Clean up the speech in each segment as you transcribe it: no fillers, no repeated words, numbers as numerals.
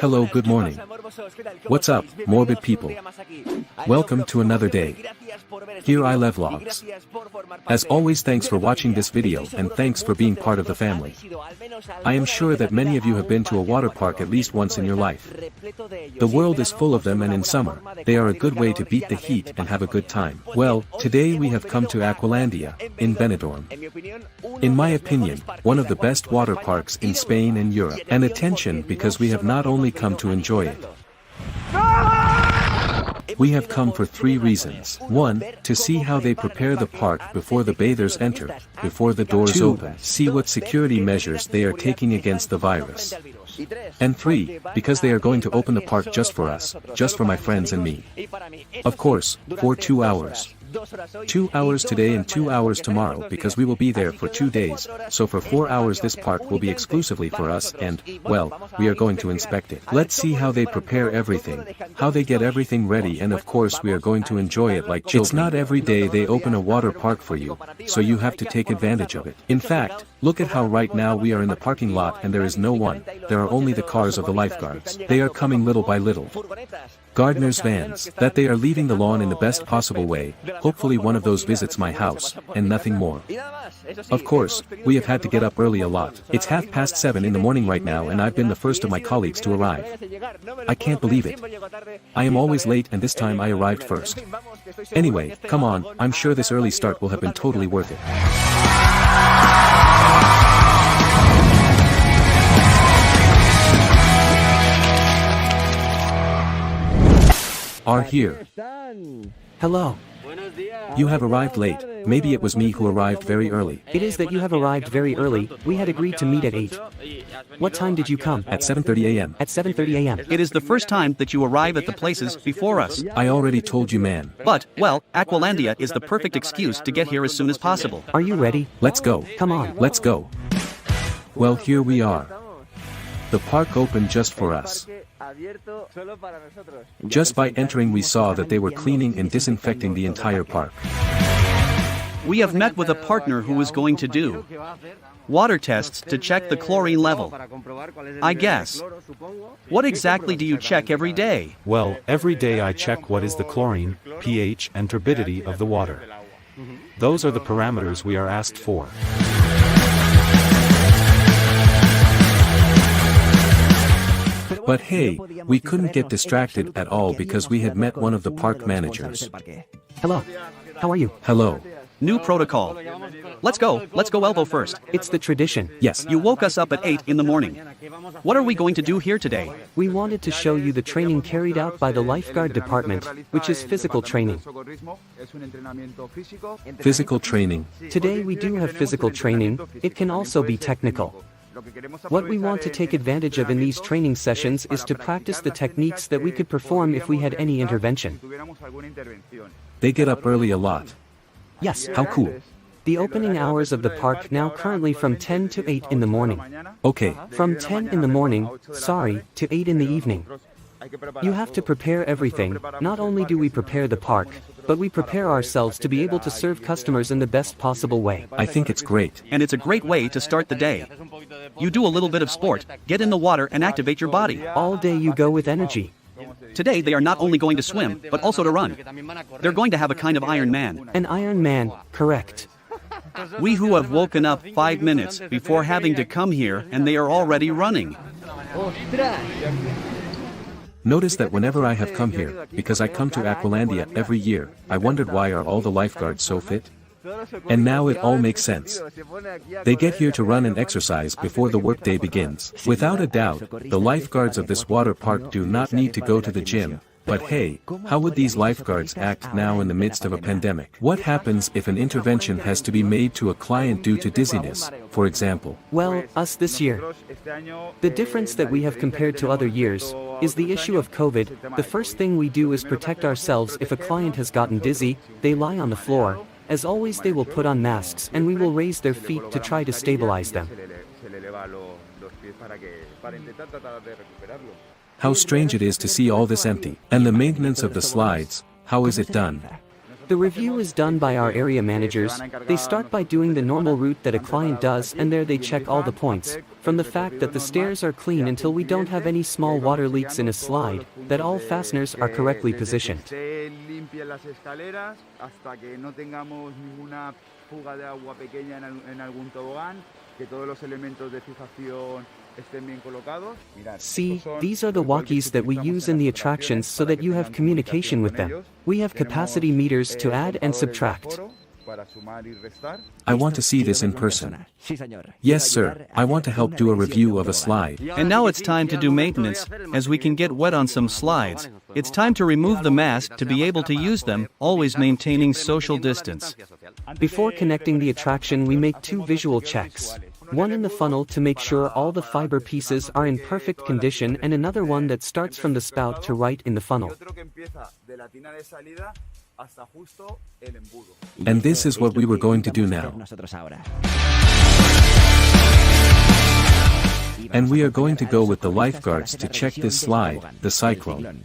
Hello, good morning. What's up, morbid people? Welcome to another day. Here iLeoLife. As always, thanks for watching this video and thanks for being part of the family. I am sure that many of you have been to a water park at least once in your life. The world is full of them, and in summer, they are a good way to beat the heat and have a good time. Well, today we have come to iLeoLife, in Benidorm. In my opinion, one of the best water parks in Spain and Europe. And attention, because we have not only come to enjoy it. We have come for 3 reasons. 1, to see how they prepare the park before the bathers enter, before the doors open, see what security measures they are taking against the virus. And 3, because they are going to open the park just for us, just for my friends and me. Of course, for 2 hours. 2 hours today and 2 hours tomorrow, because we will be there for 2 days, so for 4 hours this park will be exclusively for us and, well, we are going to inspect it. Let's see how they prepare everything, how they get everything ready, and of course we are going to enjoy it like children. It's not every day they open a water park for you, so you have to take advantage of it. In fact, look at how right now we are in the parking lot and there is no one, there are only the cars of the lifeguards. They are coming little by little. Gardeners' vans, that they are leaving the lawn in the best possible way, hopefully one of those visits my house, and nothing more. Of course, we have had to get up early a lot. It's 7:30 in the morning right now and I've been the first of my colleagues to arrive. I can't believe it. I am always late and this time I arrived first. Anyway, come on, I'm sure this early start will have been totally worth it. Are here. Hello. You have arrived late. Maybe it was me who arrived very early. It is that you have arrived very early. We had agreed to meet at 8. What time did you come? At 7:30 a.m. At 7:30 a.m. It is the first time that you arrive at the places before us. I already told you, man. But, well, iLeoLife is the perfect excuse to get here as soon as possible. Are you ready? Let's go. Come on. Let's go. Well, here we are. The park opened just for us. Just by entering we saw that they were cleaning and disinfecting the entire park. We have met with a partner who is going to do water tests to check the chlorine level. I guess. What exactly do you check every day? Well, every day I check what is the chlorine, pH, and turbidity of the water. Those are the parameters we are asked for. But hey, we couldn't get distracted at all because we had met one of the park managers. Hello. How are you? Hello. New protocol. Let's go elbow first. It's the tradition. Yes. You woke us up at 8 in the morning. What are we going to do here today? We wanted to show you the training carried out by the lifeguard department, which is physical training. Physical training. Today we do have physical training. It can also be technical. What we want to take advantage of in these training sessions is to practice the techniques that we could perform if we had any intervention. They get up early a lot. Yes. How cool. The opening hours of the park now currently from 10 to 8 in the morning. Okay. From 10 in the morning, to 8 in the evening. You have to prepare everything. Not only do we prepare the park, but we prepare ourselves to be able to serve customers in the best possible way. I think it's great. And it's a great way to start the day. You do a little bit of sport, get in the water and activate your body. All day you go with energy. Today they are not only going to swim, but also to run. They're going to have a kind of Iron Man. An Iron Man, correct. We who have woken up 5 minutes before having to come here and they are already running. Notice that whenever I have come here, because I come to iLeoLife every year, I wondered why are all the lifeguards so fit? And now it all makes sense. They get here to run and exercise before the workday begins. Without a doubt, the lifeguards of this water park do not need to go to the gym. But hey, how would these lifeguards act now in the midst of a pandemic? What happens if an intervention has to be made to a client due to dizziness, for example? Well, us this year. The difference that we have compared to other years is the issue of COVID. The first thing we do is protect ourselves. If a client has gotten dizzy, they lie on the floor. As always, they will put on masks and we will raise their feet to try to stabilize them. How strange it is to see all this empty. And the maintenance of the slides, how is it done? The review is done by our area managers. They start by doing the normal route that a client does, and there they check all the points, from the fact that the stairs are clean until we don't have any small water leaks in a slide, that all fasteners are correctly positioned. See, these are the walkies that we use in the attractions so that you have communication with them. We have capacity meters to add and subtract. I want to see this in person. Yes, sir, I want to help do a review of a slide. And now it's time to do maintenance, as we can get wet on some slides. It's time to remove the mask to be able to use them, always maintaining social distance. Before connecting the attraction, we make two visual checks. One in the funnel to make sure all the fiber pieces are in perfect condition, and another one that starts from the spout to right in the funnel. And this is what we were going to do now. And we are going to go with the lifeguards to check this slide, the cyclone.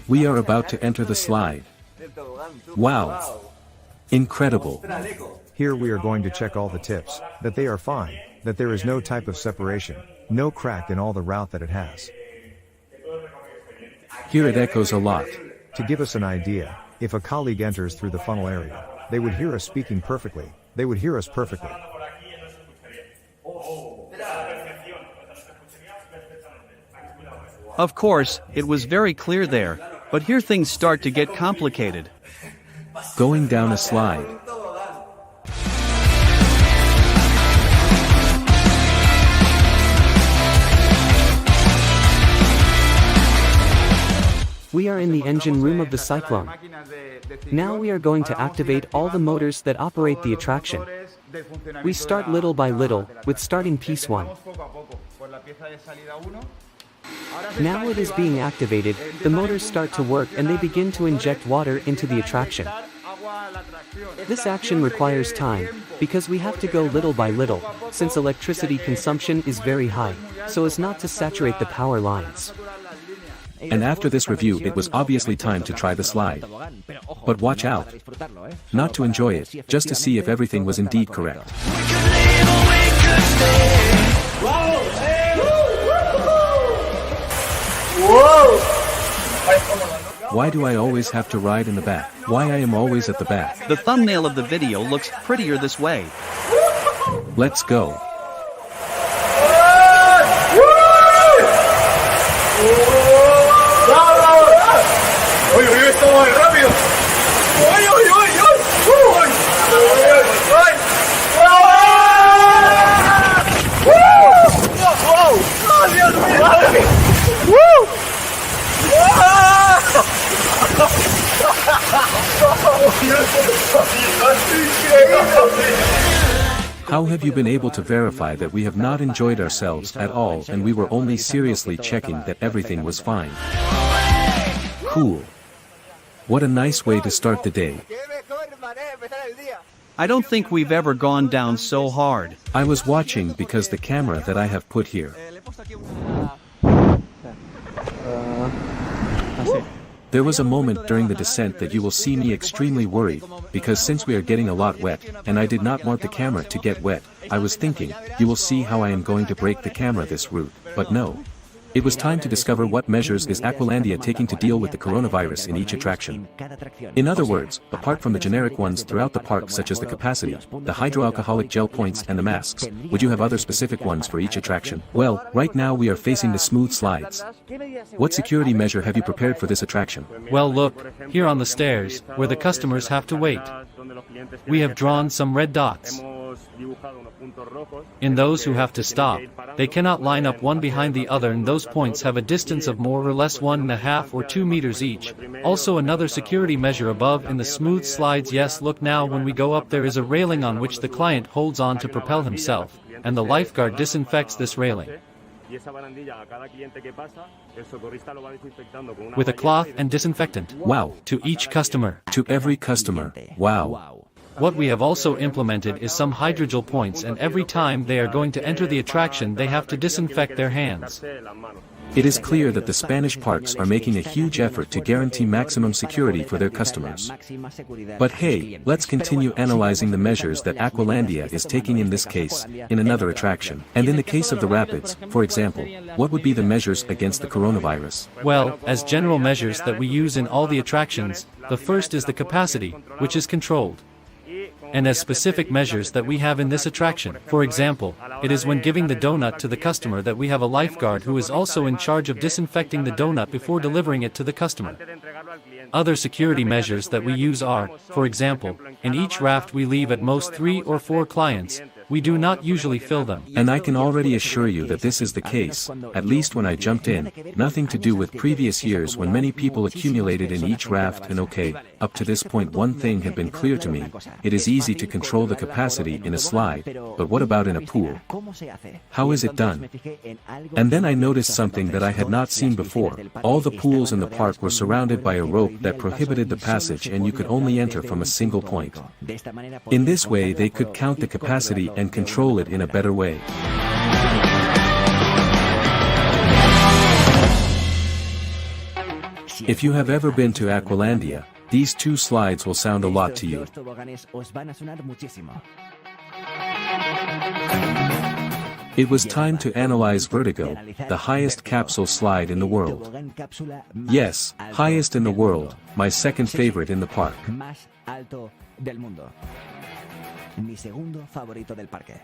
We are about to enter the slide. Wow! Incredible! Here we are going to check all the tips, that they are fine, that there is no type of separation, no crack in all the route that it has. Here it echoes a lot. To give us an idea, if a colleague enters through the funnel area, they would hear us speaking perfectly, they would hear us perfectly. Of course, it was very clear there, but here things start to get complicated. Going down a slide. We are in the engine room of the cyclone. Now we are going to activate all the motors that operate the attraction. We start little by little, with starting piece 1. Now it is being activated, the motors start to work and they begin to inject water into the attraction. This action requires time, because we have to go little by little, since electricity consumption is very high, so as not to saturate the power lines. And after this review it was obviously time to try the slide. But watch out. Not to enjoy it, just to see if everything was indeed correct. Why do I always have to ride in the back? Why I am always at the back? The thumbnail of the video looks prettier this way. Let's go. How have you been able to verify that we have not enjoyed ourselves at all and we were only seriously checking that everything was fine? Cool. What a nice way to start the day. I don't think we've ever gone down so hard. I was watching because the camera that I have put here. There was a moment during the descent that you will see me extremely worried, because since we are getting a lot wet, and I did not want the camera to get wet, I was thinking, you will see how I am going to break the camera this route, but no. It was time to discover what measures is Aqualandia taking to deal with the coronavirus in each attraction. In other words, apart from the generic ones throughout the park such as the capacity, the hydroalcoholic gel points and the masks, would you have other specific ones for each attraction? Well, right now we are facing the smooth slides. What security measure have you prepared for this attraction? Well, look, here on the stairs, where the customers have to wait. We have drawn some red dots. In those who have to stop, they cannot line up one behind the other, and those points have a distance of more or less 1.5 or 2 meters each. Also another security measure above in the smooth slides. Yes, look now, when we go up there is a railing on which the client holds on to propel himself, and the lifeguard disinfects this railing with a cloth and disinfectant. Wow. To each customer. To every customer. Wow. what we have also implemented is some hydrogel points, and every time they are going to enter the attraction they have to disinfect their hands. It is clear that the Spanish parks are making a huge effort to guarantee maximum security for their customers. But hey, let's continue analyzing the measures that Aqualandia is taking in this case, in another attraction. And in the case of the rapids, for example, what would be the measures against the coronavirus? Well, as general measures that we use in all the attractions, the first is the capacity, which is controlled. And as specific measures that we have in this attraction, for example, it is when giving the donut to the customer that we have a lifeguard who is also in charge of disinfecting the donut before delivering it to the customer. Other security measures that we use are, for example, in each raft we leave at most 3 or 4 clients. We do not usually fill them. And I can already assure you that this is the case, at least when I jumped in, nothing to do with previous years when many people accumulated in each raft. And okay, up to this point one thing had been clear to me: it is easy to control the capacity in a slide, but what about in a pool? How is it done? And then I noticed something that I had not seen before. All the pools in the park were surrounded by a rope that prohibited the passage, and you could only enter from a single point. In this way they could count the capacity and control it in a better way. If you have ever been to Aqualandia, these 2 slides will sound a lot to you. It was time to analyze Vertigo, the highest capsule slide in the world. Yes, highest in the world, my second favorite in the park. Mi segundo favorito del parque.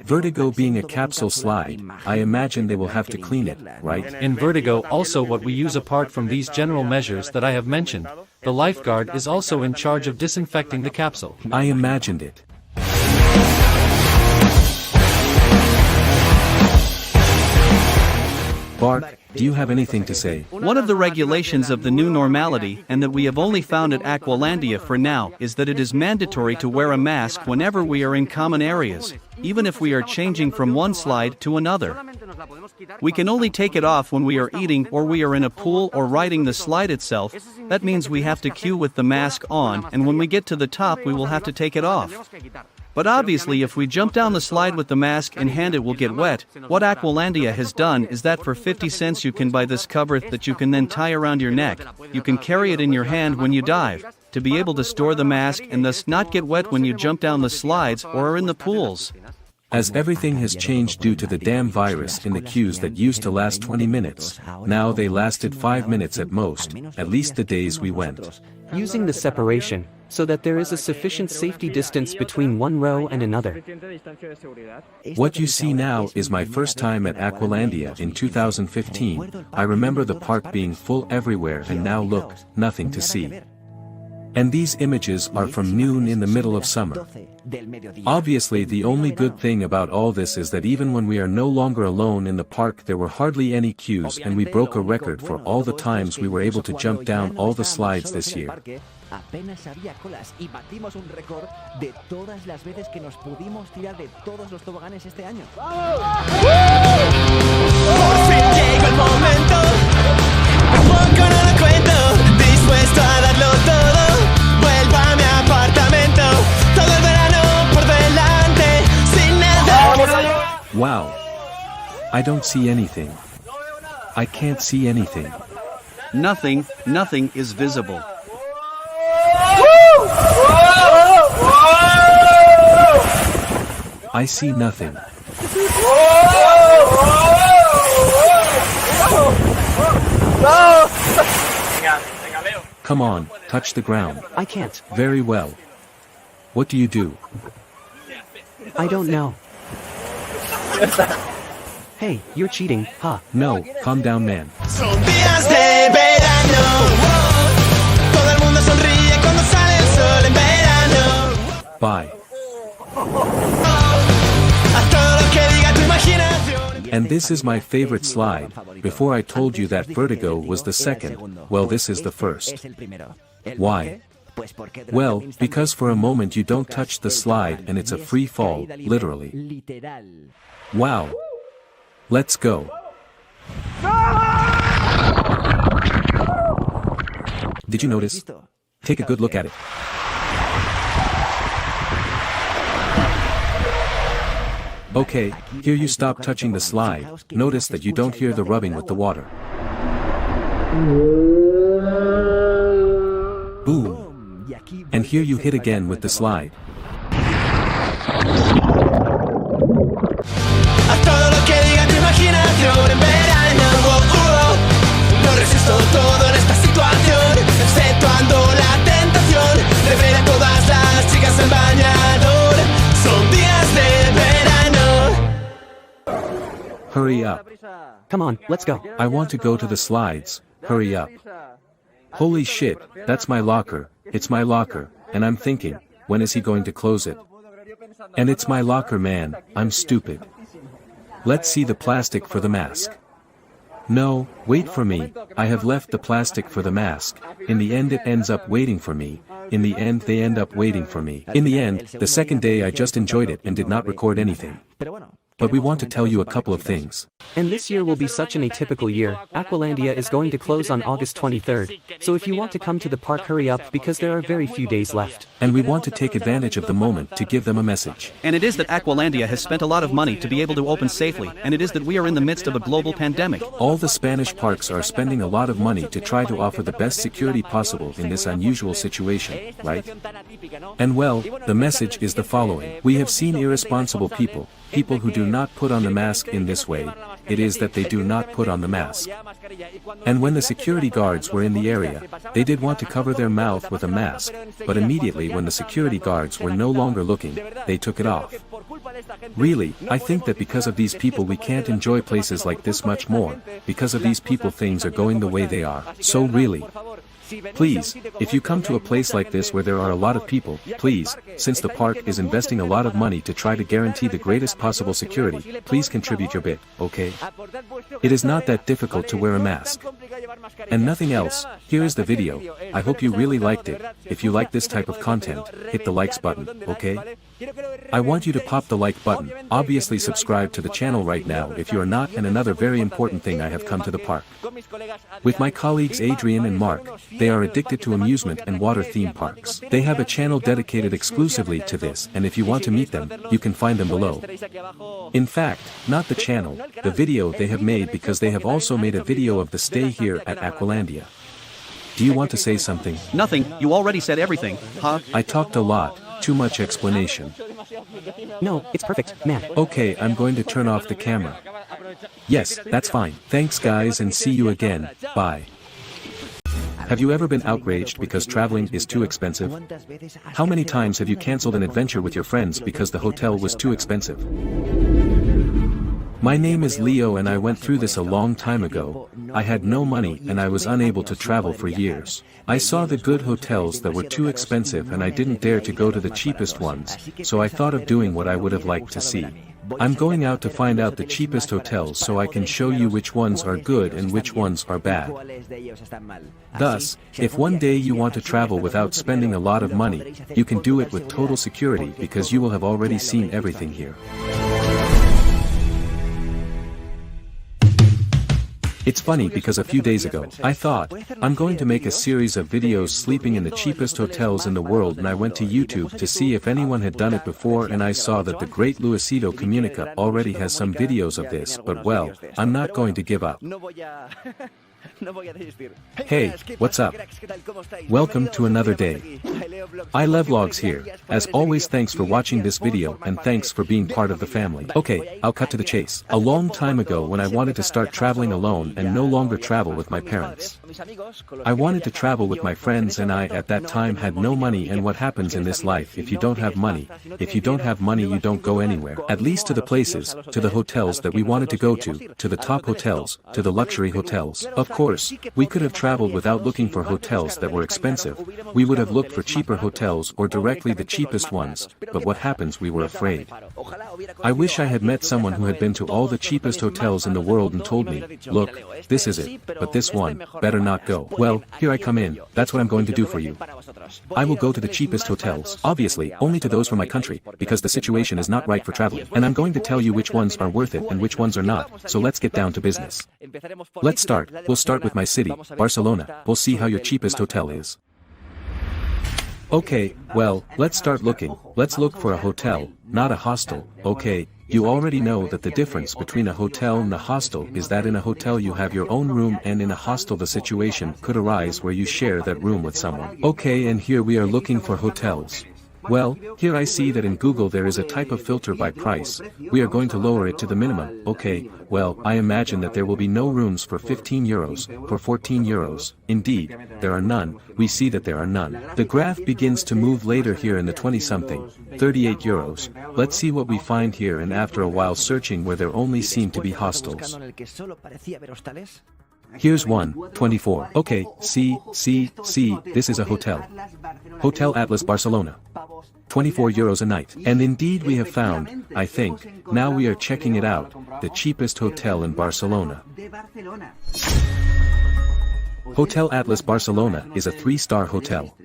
Vertigo being a capsule slide, I imagine they will have to clean it, right? In Vertigo also what we use apart from these general measures that I have mentioned, the lifeguard is also in charge of disinfecting the capsule. I imagined it. Bark, do you have anything to say? One of the regulations of the new normality, and that we have only found at Aqualandia for now, is that it is mandatory to wear a mask whenever we are in common areas, even if we are changing from one slide to another. We can only take it off when we are eating or we are in a pool or riding the slide itself. That means we have to queue with the mask on, and when we get to the top we will have to take it off. But obviously if we jump down the slide with the mask in hand it will get wet. What Aqualandia has done is that for 50 cents you can buy this cover that you can then tie around your neck. You can carry it in your hand when you dive, to be able to store the mask and thus not get wet when you jump down the slides or are in the pools. As everything has changed due to the damn virus in the queues that used to last 20 minutes, now they lasted 5 minutes at most, at least the days we went. Using the separation, so that there is a sufficient safety distance between one row and another. What you see now is my first time at Aqualandia in 2015. I remember the park being full everywhere, and now look, nothing to see. And these images are from noon in the middle of summer. Obviously the only good thing about all this is that even when we are no longer alone in the park there were hardly any queues, and we broke a record for all the times we were able to jump down all the slides this year. Apenas había colas y batimos un récord de todas las veces que nos pudimos tirar de todos los toboganes este año. Por fin llegó el momento, tampoco no lo cuento, dispuesto a darlo todo, vuelvo a mi apartamento, todo el verano por delante, sin nada. Wow. I don't see anything. I can't see anything. Nothing is visible. I see nothing. Come on, touch the ground. I can't. Very well. What do you do? I don't know. Hey, you're cheating, huh? No, calm down, man. Son días de verano, todo el mundo sonríe cuando sale el sol en verano. Bye. A todo lo que diga tu imaginación. And this is my favorite slide. Before I told you that Vertigo was the second, well, this is the first. Why? Well, because for a moment you don't touch the slide and it's a free fall, literally. Wow. Let's go. Did you notice? Take a good look at it. Okay, here you stop touching the slide, notice that you don't hear the rubbing with the water. Boom. And here you hit again with the slide. A todo lo que diga tu imaginación en verano, no resisto todo en esta situación, exceptuando la tentación de ver a todas las chicas en bañador. Son días de verano. Hurry up. Come on, let's go. I want to go to the slides, hurry up. Holy shit, that's my locker, it's my locker, and I'm thinking, when is he going to close it? And it's my locker, man, I'm stupid. Let's see the plastic for the mask. No, wait for me, I have left the plastic for the mask. In the end it ends up waiting for me. In the end they end up waiting for me. In the end, the second day I just enjoyed it and did not record anything. But we want to tell you a couple of things. And this year will be such an atypical year. Aqualandia is going to close on August 23rd, so if you want to come to the park, hurry up because there are very few days left. And we want to take advantage of the moment to give them a message. And it is that Aqualandia has spent a lot of money to be able to open safely, and it is that we are in the midst of a global pandemic. All the Spanish parks are spending a lot of money to try to offer the best security possible in this unusual situation, right? And well, the message is the following. We have seen irresponsible people who do not put on the mask in this way, it is that they do not put on the mask. And when the security guards were in the area, they did want to cover their mouth with a mask, but immediately when the security guards were no longer looking, they took it off. Really, I think that because of these people we can't enjoy places like this much more, because of these people things are going the way they are, so really. Please, if you come to a place like this where there are a lot of people, please, since the park is investing a lot of money to try to guarantee the greatest possible security, please contribute your bit, okay? It is not that difficult to wear a mask. And nothing else, here is the video, I hope you really liked it. If you like this type of content, hit the likes button, okay? I want you to pop the like button, obviously subscribe to the channel right now if you are not, and another very important thing, I have come to the park with my colleagues Adrian and Mark. They are addicted to amusement and water theme parks. They have a channel dedicated exclusively to this, and if you want to meet them, you can find them below. In fact, not the channel, the video they have made, because they have also made a video of the stay here at Aqualandia. Do you want to say something? Nothing, you already said everything, huh? I talked a lot, too much explanation. No, it's perfect, man. Okay, I'm going to turn off the camera. Yes, that's fine. Thanks guys and see you again, bye. Have you ever been outraged because traveling is too expensive? How many times have you cancelled an adventure with your friends because the hotel was too expensive? My name is Leo and I went through this a long time ago. I had no money and I was unable to travel for years. I saw the good hotels that were too expensive and I didn't dare to go to the cheapest ones, so I thought of doing what I would have liked to see. I'm going out to find out the cheapest hotels so I can show you which ones are good and which ones are bad. Thus, if one day you want to travel without spending a lot of money, you can do it with total security because you will have already seen everything here. It's funny because a few days ago, I thought, I'm going to make a series of videos sleeping in the cheapest hotels in the world, and I went to YouTube to see if anyone had done it before, and I saw that the great Luisito Comunica already has some videos of this, but well, I'm not going to give up. Hey, what's up? Welcome to another day. iLeoVlogs here. As always, thanks for watching this video and thanks for being part of the family. Okay, I'll cut to the chase. A long time ago when I wanted to start traveling alone and no longer travel with my parents. I wanted to travel with my friends and I at that time had no money, and what happens in this life if you don't have money? If you don't have money you don't go anywhere. At least to the places, to the hotels that we wanted to go to the top hotels, to the luxury hotels. Of course, we could have traveled without looking for hotels that were expensive, we would have looked for cheaper hotels or directly the cheapest ones, but what happens, we were afraid. I wish I had met someone who had been to all the cheapest hotels in the world and told me, look, this is it, but this one, better not go. Well, here I come in, that's what I'm going to do for you. I will go to the cheapest hotels, obviously, only to those from my country, because the situation is not right for traveling, and I'm going to tell you which ones are worth it and which ones are not, so let's get down to business. Let's start, we'll start with my city, Barcelona, we'll see how your cheapest hotel is. Okay, well, let's start looking, let's look for a hotel, not a hostel, okay. You already know that the difference between a hotel and a hostel is that in a hotel you have your own room and in a hostel the situation could arise where you share that room with someone. Okay, and here we are looking for hotels. Well, here I see that in Google there is a type of filter by price, we are going to lower it to the minimum, okay, well, I imagine that there will be no rooms for 15 euros, for 14 euros, indeed, there are none, we see that there are none. The graph begins to move later here in the 20-something, 38 euros, let's see what we find here and after a while searching where there only seem to be hostels. Here's one, 24. Okay, see, this is a hotel. Hotel Atlas Barcelona. 24 euros a night. And indeed we have found, I think, now we are checking it out, the cheapest hotel in Barcelona. Hotel Atlas Barcelona is a 3-star hotel.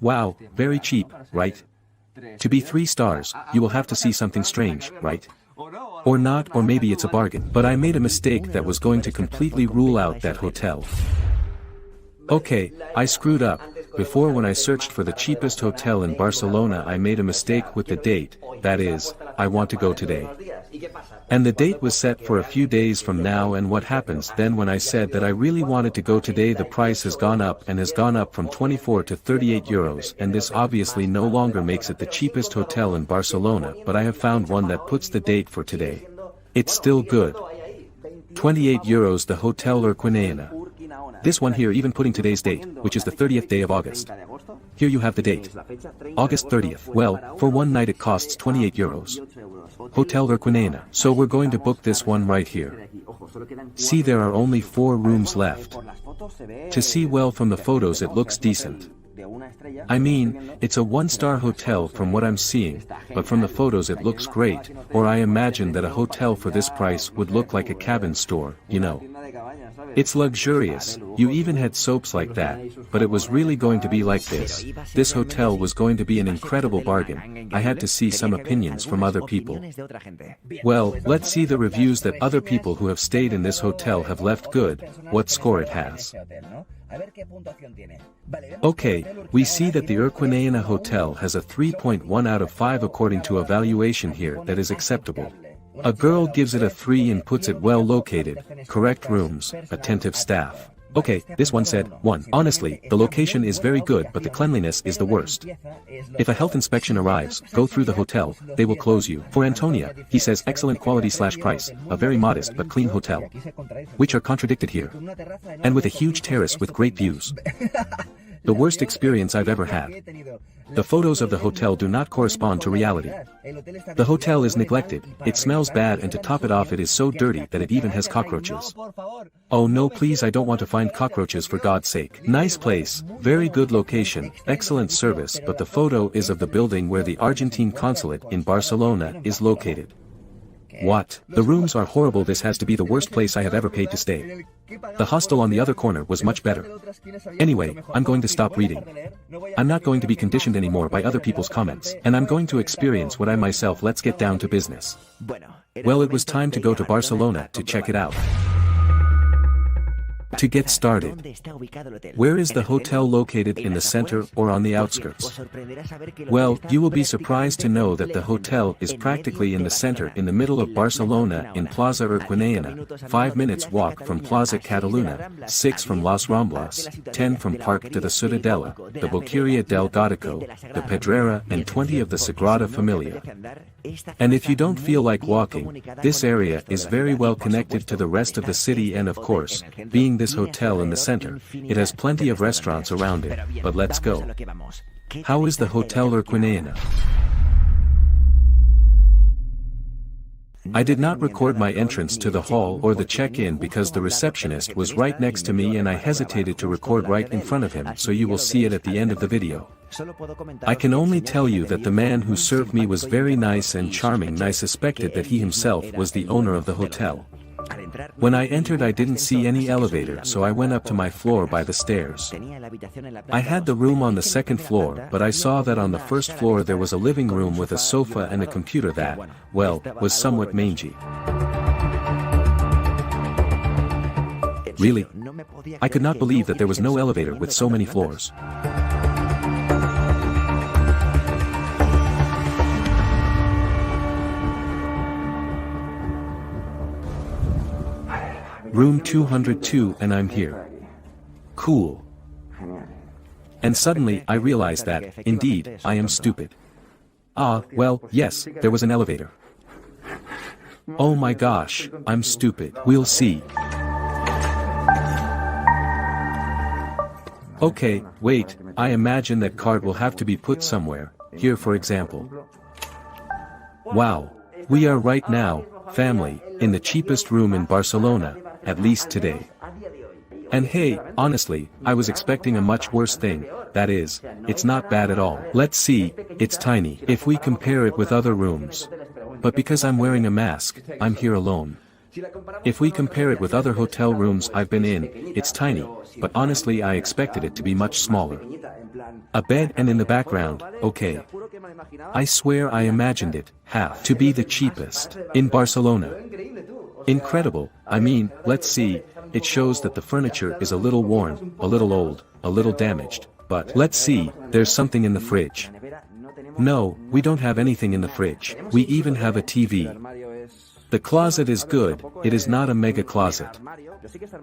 Wow, very cheap, right? To be 3 stars, you will have to see something strange, right? Or not, or maybe it's a bargain. But I made a mistake that was going to completely rule out that hotel. Okay, I screwed up. Before, when I searched for the cheapest hotel in Barcelona, I made a mistake with the date, that is, I want to go today. And the date was set for a few days from now, and what happens then when I said that I really wanted to go today, the price has gone up and has gone up from 24 to 38 euros, and this obviously no longer makes it the cheapest hotel in Barcelona, but I have found one that puts the date for today. It's still good. 28 euros the Hotel Urquinaona. This one here even putting today's date, which is the 30th day of August. Here you have the date. August 30th. Well, for one night it costs 28 euros. Hotel Urquinaona. So we're going to book this one right here. See, there are only 4 rooms left. To see well from the photos it looks decent. I mean, it's a 1-star hotel from what I'm seeing, but from the photos it looks great, or I imagine that a hotel for this price would look like a cabin store, you know. It's luxurious, you even had soaps like that, but it was really going to be like this. This hotel was going to be an incredible bargain. I had to see some opinions from other people. Well, let's see the reviews that other people who have stayed in this hotel have left good, what score it has. Okay, we see that the Urquinaona Hotel has a 3.1 out of 5 according to evaluation here, that is acceptable. A girl gives it a 3 and puts it well located, correct rooms, attentive staff. Okay, this one said, 1. Honestly, the location is very good but the cleanliness is the worst. If a health inspection arrives, go through the hotel, they will close you. For Antonia, he says excellent quality/price, a very modest but clean hotel. Which are contradicted here. And with a huge terrace with great views. The worst experience I've ever had. The photos of the hotel do not correspond to reality. The hotel is neglected, it smells bad, and to top it off it is so dirty that it even has cockroaches. Oh no, please, I don't want to find cockroaches, for God's sake. Nice place, very good location, excellent service, but the photo is of the building where the Argentine consulate in Barcelona is located. What? The rooms are horrible, this has to be the worst place I have ever paid to stay. The hostel on the other corner was much better. Anyway, I'm going to stop reading. I'm not going to be conditioned anymore by other people's comments, and I'm going to experience what I myself. Let's get down to business. Well, it was time to go to Barcelona to check it out. To get started, where is the hotel located, in the center or on the outskirts? Well, you will be surprised to know that the hotel is practically in the center, in the middle of Barcelona, in Plaza Urquinaona, 5 minutes walk from Plaza Catalunya, 6 from Las Ramblas, 10 from Parc de la Ciutadella, the Boqueria del Gótico, the Pedrera, and 20 of the Sagrada Familia. And if you don't feel like walking, this area is very well connected to the rest of the city, and of course, being this hotel in the center, it has plenty of restaurants around it, but let's go. How is the Hotel Urquinaona? I did not record my entrance to the hall or the check-in because the receptionist was right next to me and I hesitated to record right in front of him, so you will see it at the end of the video. I can only tell you that the man who served me was very nice and charming, and I suspected that he himself was the owner of the hotel. When I entered I didn't see any elevator, so I went up to my floor by the stairs. I had the room on the second floor, but I saw that on the first floor there was a living room with a sofa and a computer that, well, was somewhat mangy. Really? I could not believe that there was no elevator with so many floors. Room 202 and I'm here. Cool. And suddenly I realized that, indeed, I am stupid. Ah, well, yes, there was an elevator. Oh my gosh, I'm stupid. We'll see. Okay, wait, I imagine that card will have to be put somewhere, here for example. Wow. We are right now, family, in the cheapest room in Barcelona, at least today. And hey, honestly, I was expecting a much worse thing, that is, it's not bad at all. Let's see, it's tiny. If we compare it with other rooms. But because I'm wearing a mask, I'm here alone. If we compare it with other hotel rooms I've been in, it's tiny, but honestly I expected it to be much smaller. A bed and in the background, okay. I swear I imagined it, half, to be the cheapest, in Barcelona. Incredible, I mean, let's see, it shows that the furniture is a little worn, a little old, a little damaged, but let's see, there's something in the fridge. No, we don't have anything in the fridge, we even have a TV. The closet is good, it is not a mega closet.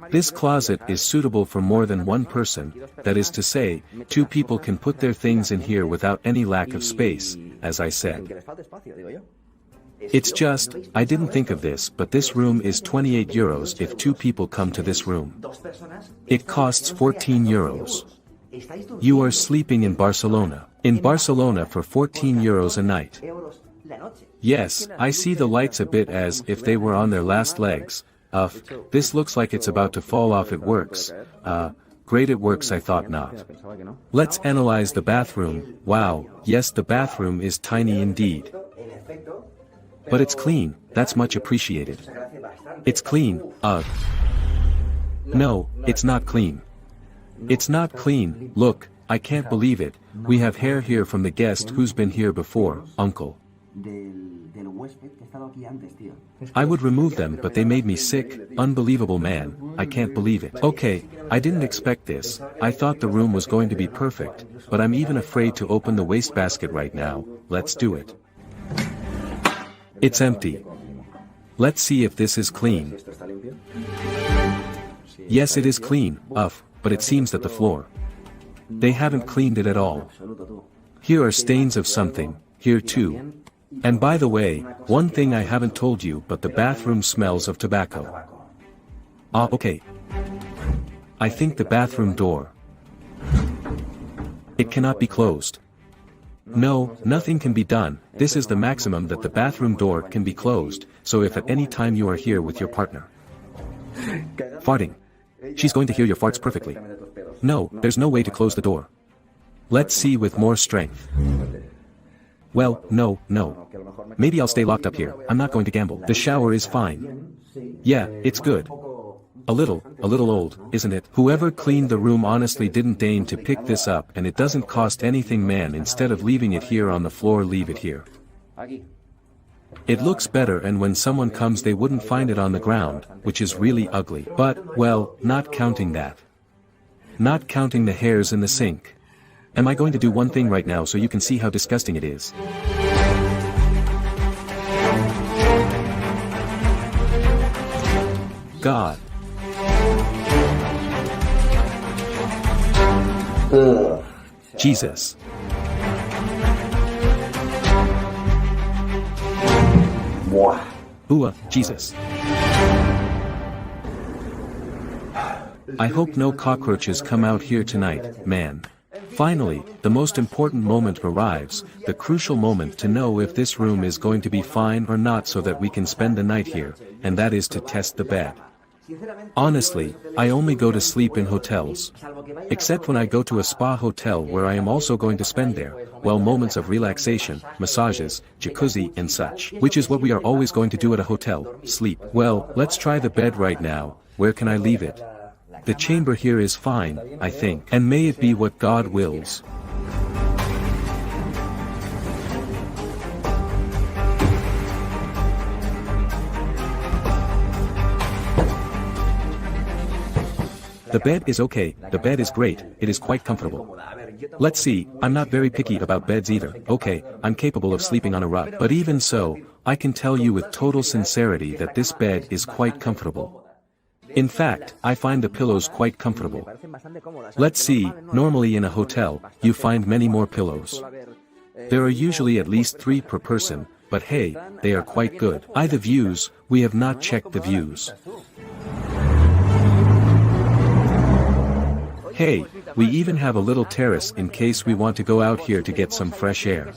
This closet is suitable for more than one person, that is to say, 2 people can put their things in here without any lack of space, as I said. It's just, I didn't think of this, but this room is 28 euros if 2 people come to this room. It costs 14 euros. You are sleeping in Barcelona. In Barcelona for 14 euros a night. Yes, I see the lights a bit as if they were on their last legs. This looks like it's about to fall off. It works. Great, it works. I thought not. Let's analyze the bathroom. Wow, yes, the bathroom is tiny indeed. But it's clean, that's much appreciated. It's clean, No, it's not clean. It's not clean, look, I can't believe it, we have hair here from the guest who's been here before, uncle. I would remove them but they made me sick, unbelievable man, I can't believe it. Okay, I didn't expect this, I thought the room was going to be perfect, but I'm even afraid to open the wastebasket right now, let's do it. It's empty. Let's see if this is clean. Yes, it is clean, but it seems that the floor. They haven't cleaned it at all. Here are stains of something, here too. And by the way, one thing I haven't told you, but the bathroom smells of tobacco. Okay. I think the bathroom door. It cannot be closed. No, nothing can be done, this is the maximum that the bathroom door can be closed, so if at any time you are here with your partner. Farting. She's going to hear your farts perfectly. No, there's no way to close the door. Let's see with more strength. Well, no. Maybe I'll stay locked up here, I'm not going to gamble. The shower is fine. Yeah, it's good. A little old, isn't it? Whoever cleaned the room honestly didn't deign to pick this up, and it doesn't cost anything, man. Instead of leaving it here on the floor, leave it here. It looks better, and when someone comes they wouldn't find it on the ground, which is really ugly. But, well, not counting that. Not counting the hairs in the sink. Am I going to do one thing right now so you can see how disgusting it is? God. Jesus. Ooh, Jesus. I hope no cockroaches come out here tonight, man. Finally, the most important moment arrives, the crucial moment to know if this room is going to be fine or not so that we can spend the night here, and that is to test the bed. Honestly, I only go to sleep in hotels. Except when I go to a spa hotel where I am also going to spend there, well, moments of relaxation, massages, jacuzzi and such. Which is what we are always going to do at a hotel, sleep. Well, let's try the bed right now. Where can I leave it? The chamber here is fine, I think. And may it be what God wills. The bed is okay, the bed is great, it is quite comfortable. Let's see, I'm not very picky about beds either, okay, I'm capable of sleeping on a rug. But even so, I can tell you with total sincerity that this bed is quite comfortable. In fact, I find the pillows quite comfortable. Let's see, normally in a hotel, you find many more pillows. There are usually at least 3 per person, but hey, they are quite good. The views, we have not checked the views. Hey, we even have a little terrace in case we want to go out here to get some fresh air.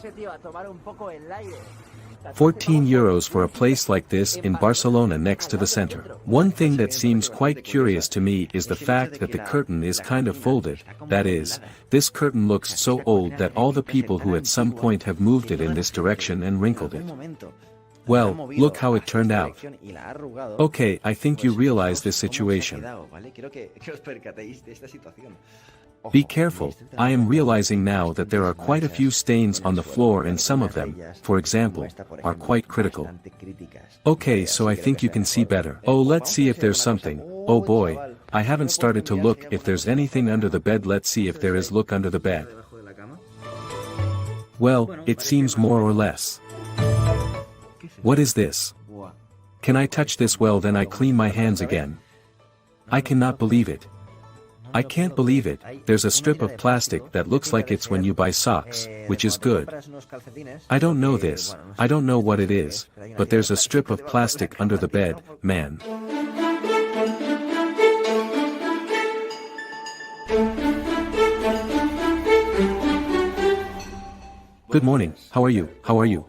14 euros for a place like this in Barcelona next to the center. One thing that seems quite curious to me is the fact that the curtain is kind of folded, that is, this curtain looks so old that all the people who at some point have moved it in this direction and wrinkled it. Well, look how it turned out. Okay, I think you realize this situation. Be careful, I am realizing now that there are quite a few stains on the floor and some of them, for example, are quite critical. Okay, so I think you can see better. Oh, let's see if there's something. Oh boy, I haven't started to look if there's anything under the bed. Let's see if there is. Look under the bed. Well, it seems more or less. What is this? Can I touch this? Well, then I clean my hands again. I cannot believe it. I can't believe it. There's a strip of plastic that looks like it's when you buy socks, which is good. I don't know this, I don't know what it is, but there's a strip of plastic under the bed, man. Good morning, how are you? How are you?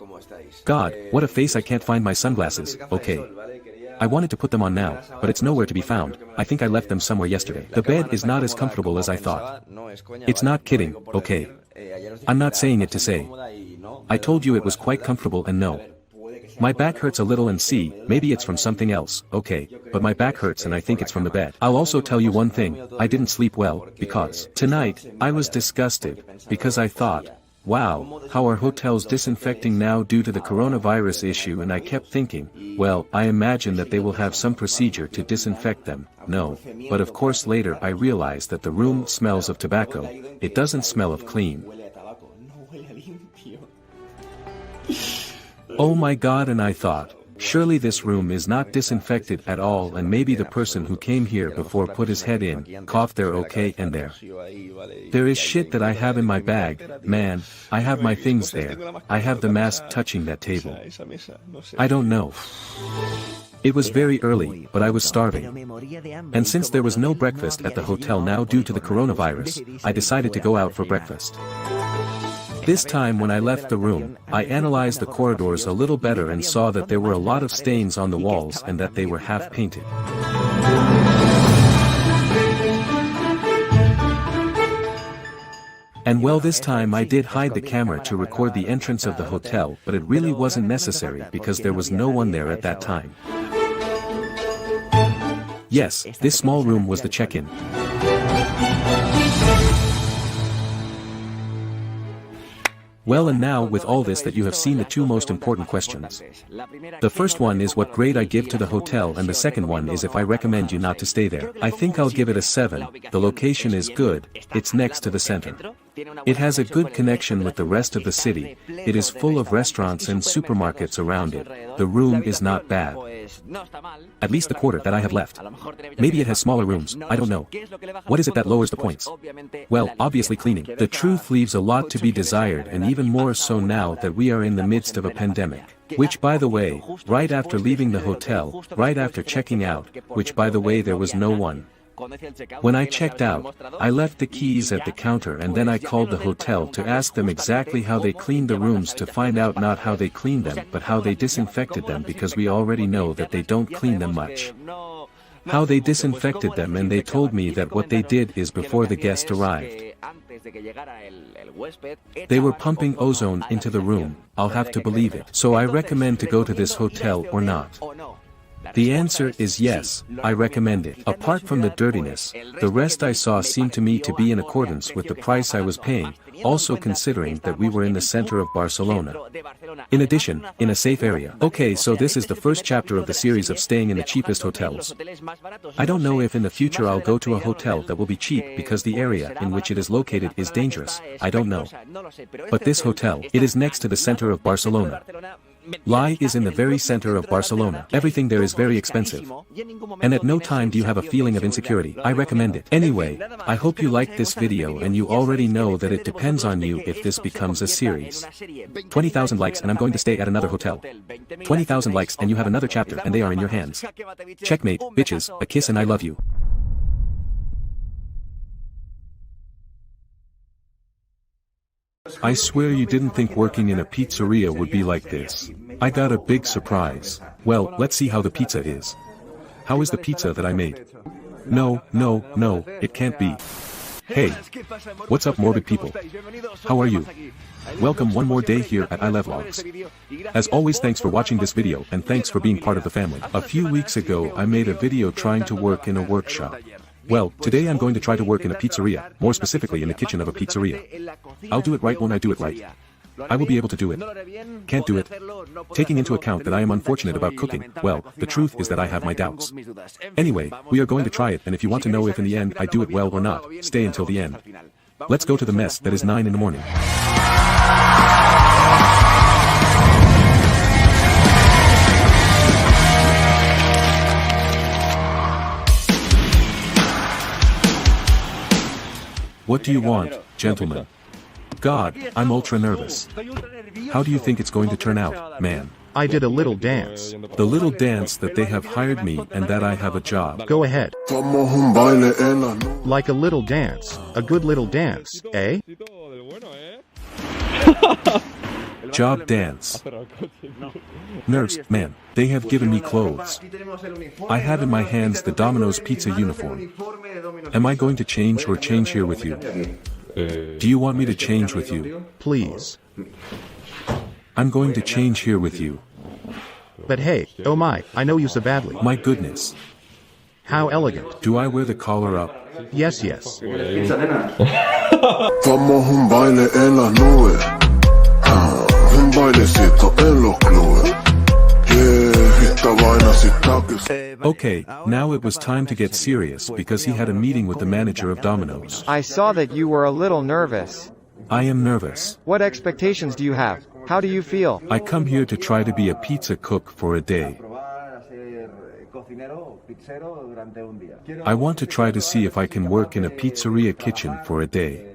God, what a face, I can't find my sunglasses. Okay. I wanted to put them on now, but it's nowhere to be found. I think I left them somewhere yesterday. The bed is not as comfortable as I thought. It's not kidding, okay. I'm not saying it to say. I told you it was quite comfortable and no. My back hurts a little and see, maybe it's from something else, okay, but my back hurts and I think it's from the bed. I'll also tell you one thing, I didn't sleep well, because tonight, I was disgusted, because I thought, wow, how are hotels disinfecting now due to the coronavirus issue, and I kept thinking, well, I imagine that they will have some procedure to disinfect them. No, but of course later I realized that the room smells of tobacco, it doesn't smell of clean. Oh my God, and I thought, surely this room is not disinfected at all, and maybe the person who came here before put his head in, coughed there, okay, and there. There is shit that I have in my bag, man, I have my things there, I have the mask touching that table. I don't know. It was very early, but I was starving. And since there was no breakfast at the hotel now due to the coronavirus, I decided to go out for breakfast. This time when I left the room, I analyzed the corridors a little better and saw that there were a lot of stains on the walls and that they were half painted. And well, this time I did hide the camera to record the entrance of the hotel, but it really wasn't necessary because there was no one there at that time. Yes, this small room was the check-in. Well, and now with all this that you have seen, the two most important questions. The first one is what grade I give to the hotel, and the second one is if I recommend you not to stay there. I think I'll give it a 7, the location is good, it's next to the center. It has a good connection with the rest of the city, it is full of restaurants and supermarkets around it, the room is not bad. At least the quarter that I have left. Maybe it has smaller rooms, I don't know. What is it that lowers the points? Well, obviously cleaning. The truth leaves a lot to be desired, and even more so now that we are in the midst of a pandemic. Which, by the way, right after leaving the hotel, right after checking out, which by the way there was no one, When I checked out, I left the keys at the counter and then I called the hotel to ask them exactly how they cleaned the rooms, to find out not how they cleaned them but how they disinfected them, because we already know that they don't clean them much. How they disinfected them, and they told me that what they did is before the guest arrived, they were pumping ozone into the room. I'll have to believe it. So I recommend to go to this hotel or not? The answer is yes, I recommend it. Apart from the dirtiness, the rest I saw seemed to me to be in accordance with the price I was paying, also considering that we were in the center of Barcelona. In addition, in a safe area. Okay, so this is the first chapter of the series of staying in the cheapest hotels. I don't know if in the future I'll go to a hotel that will be cheap because the area in which it is located is dangerous, I don't know. But this hotel, it is next to the center of Barcelona. Lie is in the very center of Barcelona. Everything there is very expensive. And at no time do you have a feeling of insecurity. I recommend it. Anyway, I hope you liked this video, and you already know that it depends on you if this becomes a series. 20,000 likes and I'm going to stay at another hotel. 20,000 likes and you have another chapter and they are in your hands. Checkmate, bitches, a kiss and I love you. I swear you didn't think working in a pizzeria would be like this. I got a big surprise. Well, let's see how the pizza is. How is the pizza that I made? No, it can't be. Hey, what's up morbid people? How are you? Welcome one more day here at iLeoLife. As always, thanks for watching this video and thanks for being part of the family. A few weeks ago I made a video trying to work in a workshop. Well, today I'm going to try to work in a pizzeria, more specifically in the kitchen of a pizzeria. I'll do it right when I do it right. I will be able to do it. Can't do it. Taking into account that I am unfortunate about cooking, well, the truth is that I have my doubts. Anyway, we are going to try it, and if you want to know if in the end I do it well or not, stay until the end. Let's go to the mess that is 9 in the morning. What do you want, gentlemen? God, I'm ultra nervous. How do you think it's going to turn out, man? I did a little dance. The little dance that they have hired me and that I have a job. Go ahead. Like a little dance. A good little dance, eh? Job dance. Nerves, man, they have given me clothes. I have in my hands the Domino's pizza uniform. Am I going to change or change here with you? Do you want me to change with you? Please. I'm going to change here with you. But hey, oh my, I know you so badly. My goodness. How elegant. Do I wear the collar up? Yes, yes. Okay, now it was time to get serious because he had a meeting with the manager of Domino's. I saw that you were a little nervous. I am nervous. What expectations do you have? How do you feel? I come here to try to be a pizza cook for a day. I want to try to see if I can work in a pizzeria kitchen for a day.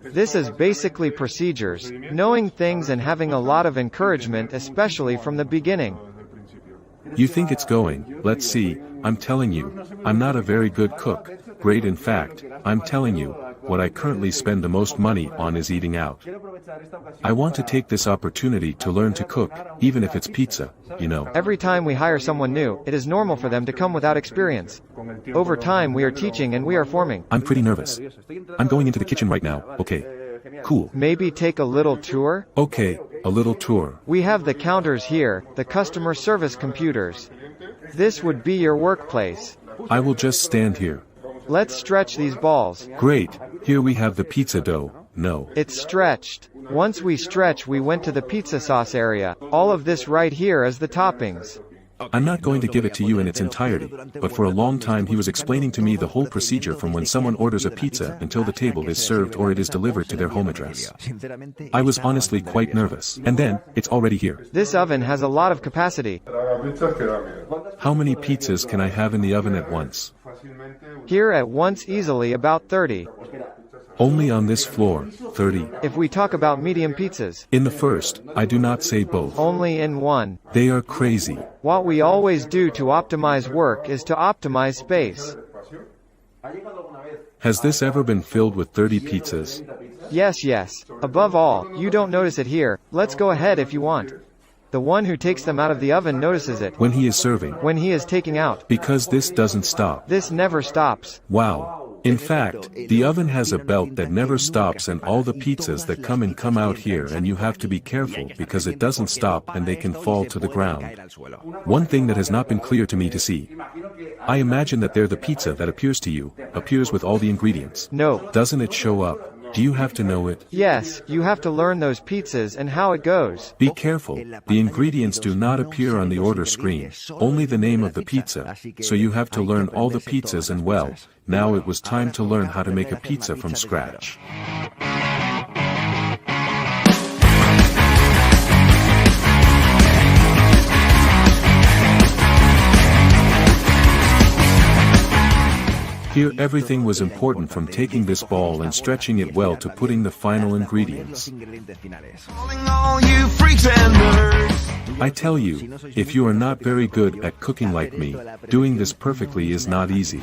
This is basically procedures, knowing things and having a lot of encouragement, especially from the beginning. You think it's going, let's see, I'm telling you, I'm not a very good cook, great in fact, I'm telling you, what I currently spend the most money on is eating out. I want to take this opportunity to learn to cook, even if it's pizza, you know. Every time we hire someone new, it is normal for them to come without experience. Over time we are teaching and we are forming. I'm pretty nervous. I'm going into the kitchen right now, okay. Cool. Maybe take a little tour? Okay, a little tour. We have the counters here, the customer service computers. This would be your workplace. I will just stand here. Let's stretch these balls. Great, here we have the pizza dough, no. It's stretched. Once we stretch we went to the pizza sauce area. All of this right here is the toppings. I'm not going to give it to you in its entirety, but for a long time he was explaining to me the whole procedure from when someone orders a pizza until the table is served or it is delivered to their home address. I was honestly quite nervous. And then, it's already here. This oven has a lot of capacity. How many pizzas can I have in the oven at once? Here at once easily about 30. Only on this floor, 30. If we talk about medium pizzas, In the first, I do not say both. only in one. They are crazy. What we always do to optimize work is to optimize space. Has this ever been filled with 30 pizzas? Yes. Above all, you don't notice it here. Let's go ahead if you want. The one who takes them out of the oven notices it. When he is serving. When he is taking out. Because this doesn't stop. This never stops. Wow. In fact, the oven has a belt that never stops and all the pizzas that come out here, and you have to be careful because it doesn't stop and they can fall to the ground. One thing that has not been clear to me to see. I imagine that they're the pizza that appears to you, appears with all the ingredients. No. Doesn't it show up? Do you have to know it? Yes, you have to learn those pizzas and how it goes. Be careful, the ingredients do not appear on the order screen, only the name of the pizza, so you have to learn all the pizzas and well, now it was time to learn how to make a pizza from scratch. Here everything was important from taking this ball and stretching it well to putting the final ingredients. I tell you, if you are not very good at cooking like me, doing this perfectly is not easy.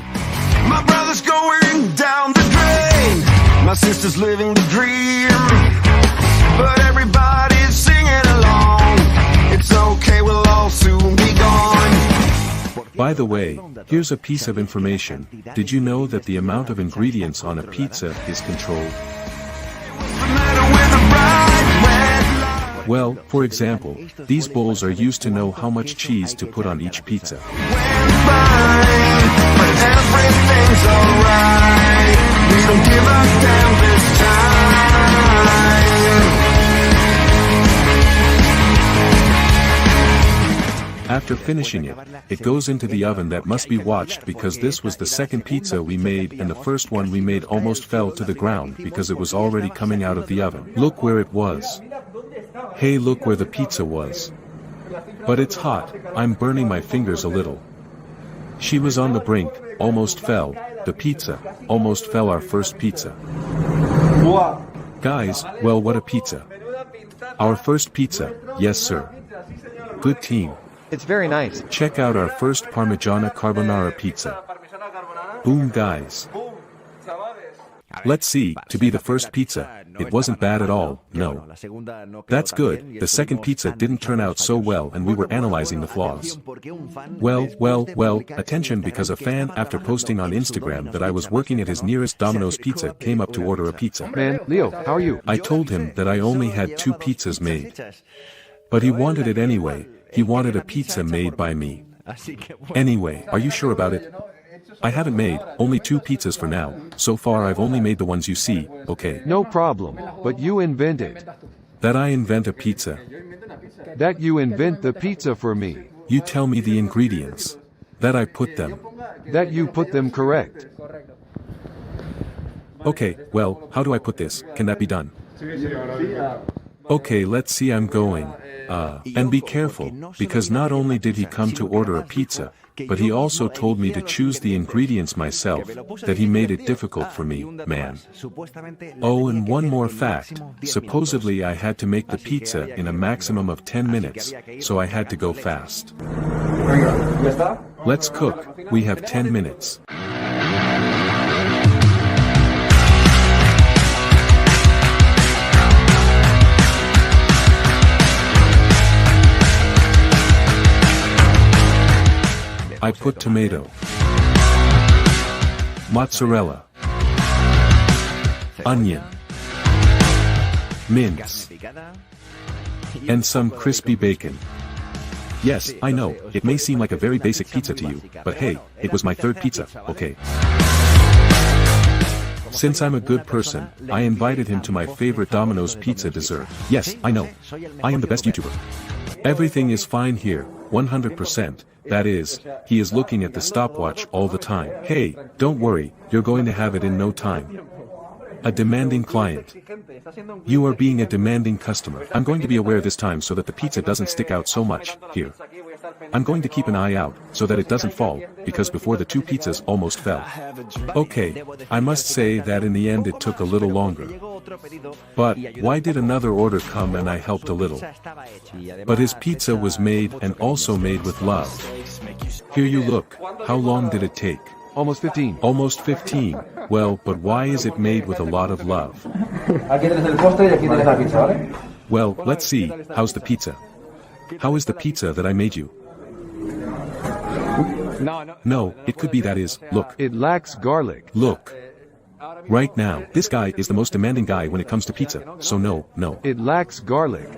My brother's going down the drain. My sister's living the dream. But everybody's singing along. It's okay, we'll all soon be gone. By the way, here's a piece of information. Did you know that the amount of ingredients on a pizza is controlled? Well, for example, these bowls are used to know how much cheese to put on each pizza. After finishing it, it goes into the oven that must be watched because this was the second pizza we made and the first one we made almost fell to the ground because it was already coming out of the oven. Look where it was. Hey, look where the pizza was. But it's hot, I'm burning my fingers a little. She was on the brink, almost fell, the pizza, almost fell our first pizza. Guys, well, what a pizza. Our first pizza, yes sir. Good team. It's very nice. Check out our first Parmigiana Carbonara pizza. Boom guys. Let's see, to be the first pizza, it wasn't bad at all, no. That's good, the second pizza didn't turn out so well and we were analyzing the flaws. Well, attention because a fan after posting on Instagram that I was working at his nearest Domino's pizza came up to order a pizza. Man, Leo, how are you? I told him that I only had 2 pizzas made. But he wanted it anyway, he wanted a pizza made by me. Anyway, are you sure about it? I haven't made, only 2 pizzas for now, so far I've only made the ones you see, okay? No problem, but you invented. That I invent a pizza. That you invent the pizza for me. You tell me the ingredients. That I put them. That you put them correct. Okay, well, how do I put this? Can that be done? Okay, let's see, I'm going. And be careful, because not only did he come to order a pizza, but he also told me to choose the ingredients myself, that he made it difficult for me, man. Oh, and one more fact, supposedly I had to make the pizza in a maximum of 10 minutes, so I had to go fast. Let's cook, we have 10 minutes. I put tomato, mozzarella, onion, mince, and some crispy bacon. Yes, I know, it may seem like a very basic pizza to you, but hey, it was my 3rd pizza, okay? Since I'm a good person, I invited him to my favorite Domino's pizza dessert. Yes, I know. I am the best YouTuber. Everything is fine here, 100%, that is, he is looking at the stopwatch all the time. Hey, don't worry, you're going to have it in no time. A demanding client. You are being a demanding customer. I'm going to be aware this time so that the pizza doesn't stick out so much. Here. I'm going to keep an eye out, so that it doesn't fall, because before the two pizzas almost fell. Okay, I must say that in the end it took a little longer. But, why did another order come and I helped a little? But his pizza was made and also made with love. Here you look, how long did it take? Almost 15. Almost 15. Well, but why is it made with a lot of love? Well, let's see, how's the pizza? How is the pizza that I made you? No, it could be that is, look. It lacks garlic. Look. Right now, this guy is the most demanding guy when it comes to pizza, so no. It lacks garlic.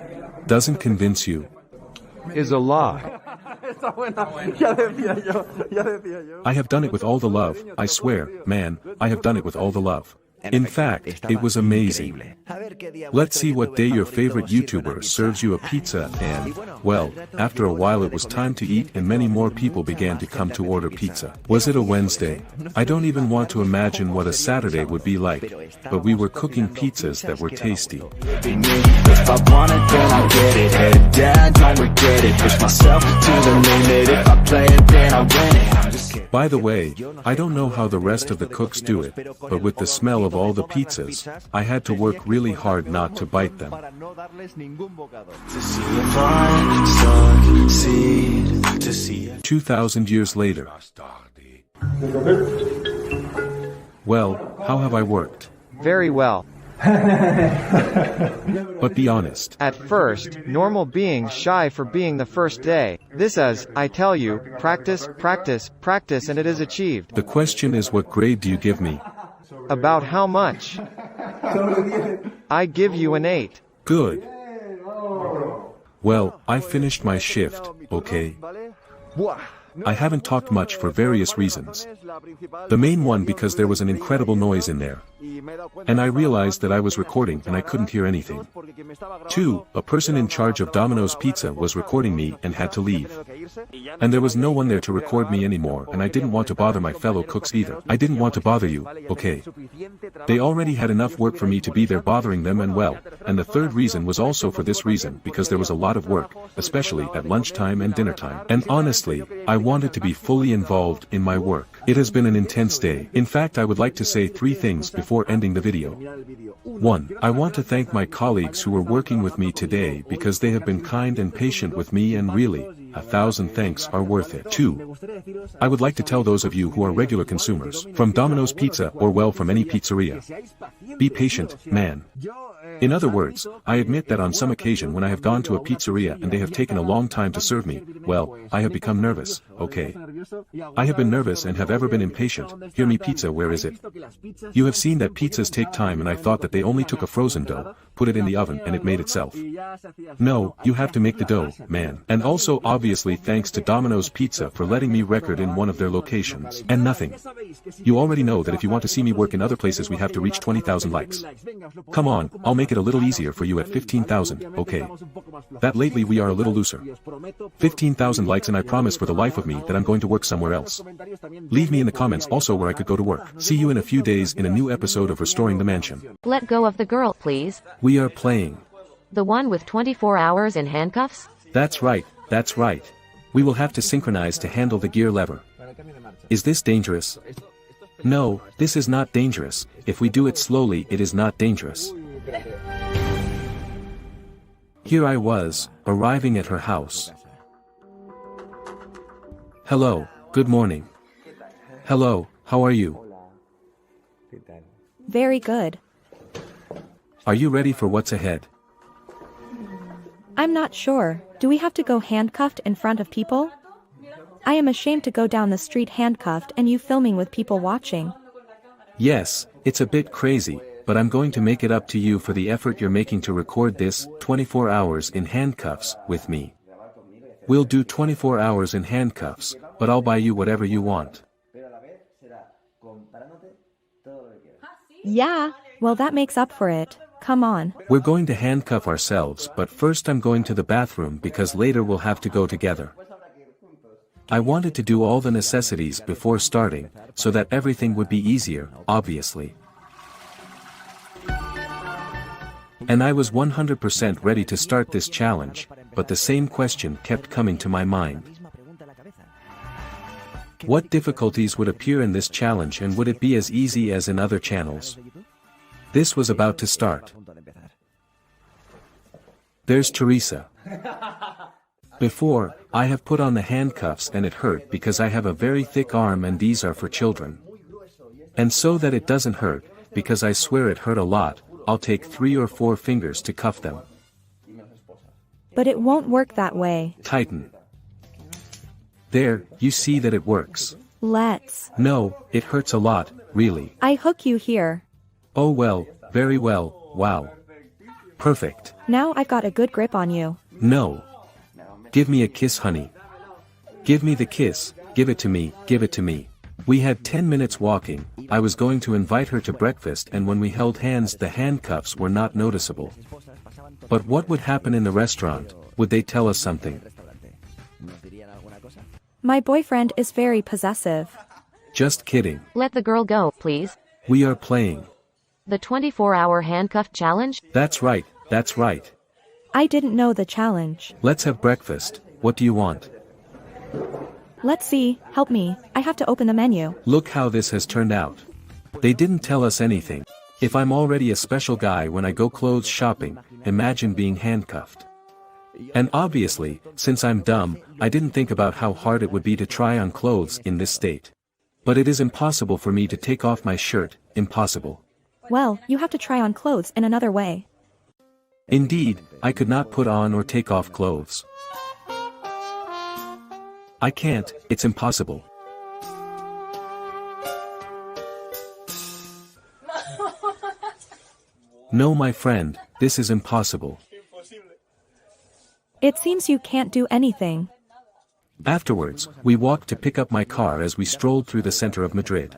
Doesn't convince you. Is a lie. I have done it with all the love, I swear, man, I have done it with all the love. In fact, it was amazing. Let's see what day your favorite YouTuber serves you a pizza and, well, after a while it was time to eat and many more people began to come to order pizza. Was it a Wednesday? I don't even want to imagine what a Saturday would be like, but we were cooking pizzas that were tasty. If I want it, then I'll get it. Head down, don't regret it. Push myself to the limit. If I play it, then I'll win it. By the way, I don't know how the rest of the cooks do it, but with the smell of all the pizzas, I had to work really hard not to bite them. 2,000 years later. Well, how have I worked? Very well. But be honest. At first, normal being shy for being the first day. This is, I tell you, practice, and it is achieved. The question is, what grade do you give me? About how much? I give you an 8. Good. Well, I finished my shift, okay? I haven't talked much for various reasons. The main one because there was an incredible noise in there. And I realized that I was recording and I couldn't hear anything. 2, a person in charge of Domino's Pizza was recording me and had to leave. And there was no one there to record me anymore and I didn't want to bother my fellow cooks either. I didn't want to bother you, okay? They already had enough work for me to be there bothering them and well, and the third reason was also for this reason because there was a lot of work, especially at lunchtime and dinner time. And honestly, I wanted to be fully involved in my work. It has been an intense day. In fact, I would like to say 3 things before ending the video. 1. I want to thank my colleagues who were working with me today because they have been kind and patient with me and really, 1,000 thanks are worth it. 2. I would like to tell those of you who are regular consumers, from Domino's Pizza or well from any pizzeria. Be patient, man. In other words, I admit that on some occasion when I have gone to a pizzeria and they have taken a long time to serve me, well, I have become nervous, okay? I have been nervous and have ever been impatient. Hear me, pizza, where is it? You have seen that pizzas take time and I thought that they only took a frozen dough, put it in the oven and it made itself. No, you have to make the dough, man. And also obviously thanks to Domino's Pizza for letting me record in one of their locations. And nothing. You already know that if you want to see me work in other places we have to reach 20,000 likes. Come on, I'll make it a little easier for you at 15,000, okay? That lately we are a little looser. 15,000 likes and I promise for the life of me that I'm going to work somewhere else. Leave me in the comments also where I could go to work. See you in a few days in a new episode of Restoring the Mansion. Let go of the girl, please. We are playing. The one with 24 hours in handcuffs? That's right, that's right. We will have to synchronize to handle the gear lever. Is this dangerous? No, this is not dangerous. If we do it slowly, it is not dangerous. Here I was, arriving at her house. Hello, good morning. Hello, how are you? Very good. Are you ready for what's ahead? I'm not sure. Do we have to go handcuffed in front of people? I am ashamed to go down the street handcuffed and you filming with people watching. Yes, it's a bit crazy, but I'm going to make it up to you for the effort you're making to record this 24 hours in handcuffs with me. We'll do 24 hours in handcuffs, but I'll buy you whatever you want. Yeah, well that makes up for it. Come on. We're going to handcuff ourselves, but first I'm going to the bathroom because later we'll have to go together. I wanted to do all the necessities before starting, so that everything would be easier, obviously. And I was 100% ready to start this challenge, but the same question kept coming to my mind. What difficulties would appear in this challenge, and would it be as easy as in other channels? This was about to start. There's Teresa. Before, I have put on the handcuffs and it hurt because I have a very thick arm and these are for children. And so that it doesn't hurt, because I swear it hurt a lot, I'll take 3 or 4 fingers to cuff them. But it won't work that way. Tighten. There, you see that it works. Let's. No, it hurts a lot, really. I hook you here. Oh well, very well, wow. Perfect. Now I've got a good grip on you. No. Give me a kiss, honey. Give me the kiss, give it to me, give it to me. We had 10 minutes walking. I was going to invite her to breakfast, and when we held hands the handcuffs were not noticeable. But what would happen in the restaurant? Would they tell us something? My boyfriend is very possessive. Just kidding. Let the girl go, please. We are playing. The 24-hour handcuff challenge? That's right, that's right. I didn't know the challenge. Let's have breakfast. What do you want? Let's see, help me, I have to open the menu. Look how this has turned out. They didn't tell us anything. If I'm already a special guy when I go clothes shopping, imagine being handcuffed. And obviously, since I'm dumb, I didn't think about how hard it would be to try on clothes in this state. But it is impossible for me to take off my shirt, impossible. Well, you have to try on clothes in another way. Indeed, I could not put on or take off clothes. I can't, it's impossible. No, my friend, this is impossible. It seems you can't do anything. Afterwards, we walked to pick up my car as we strolled through the center of Madrid.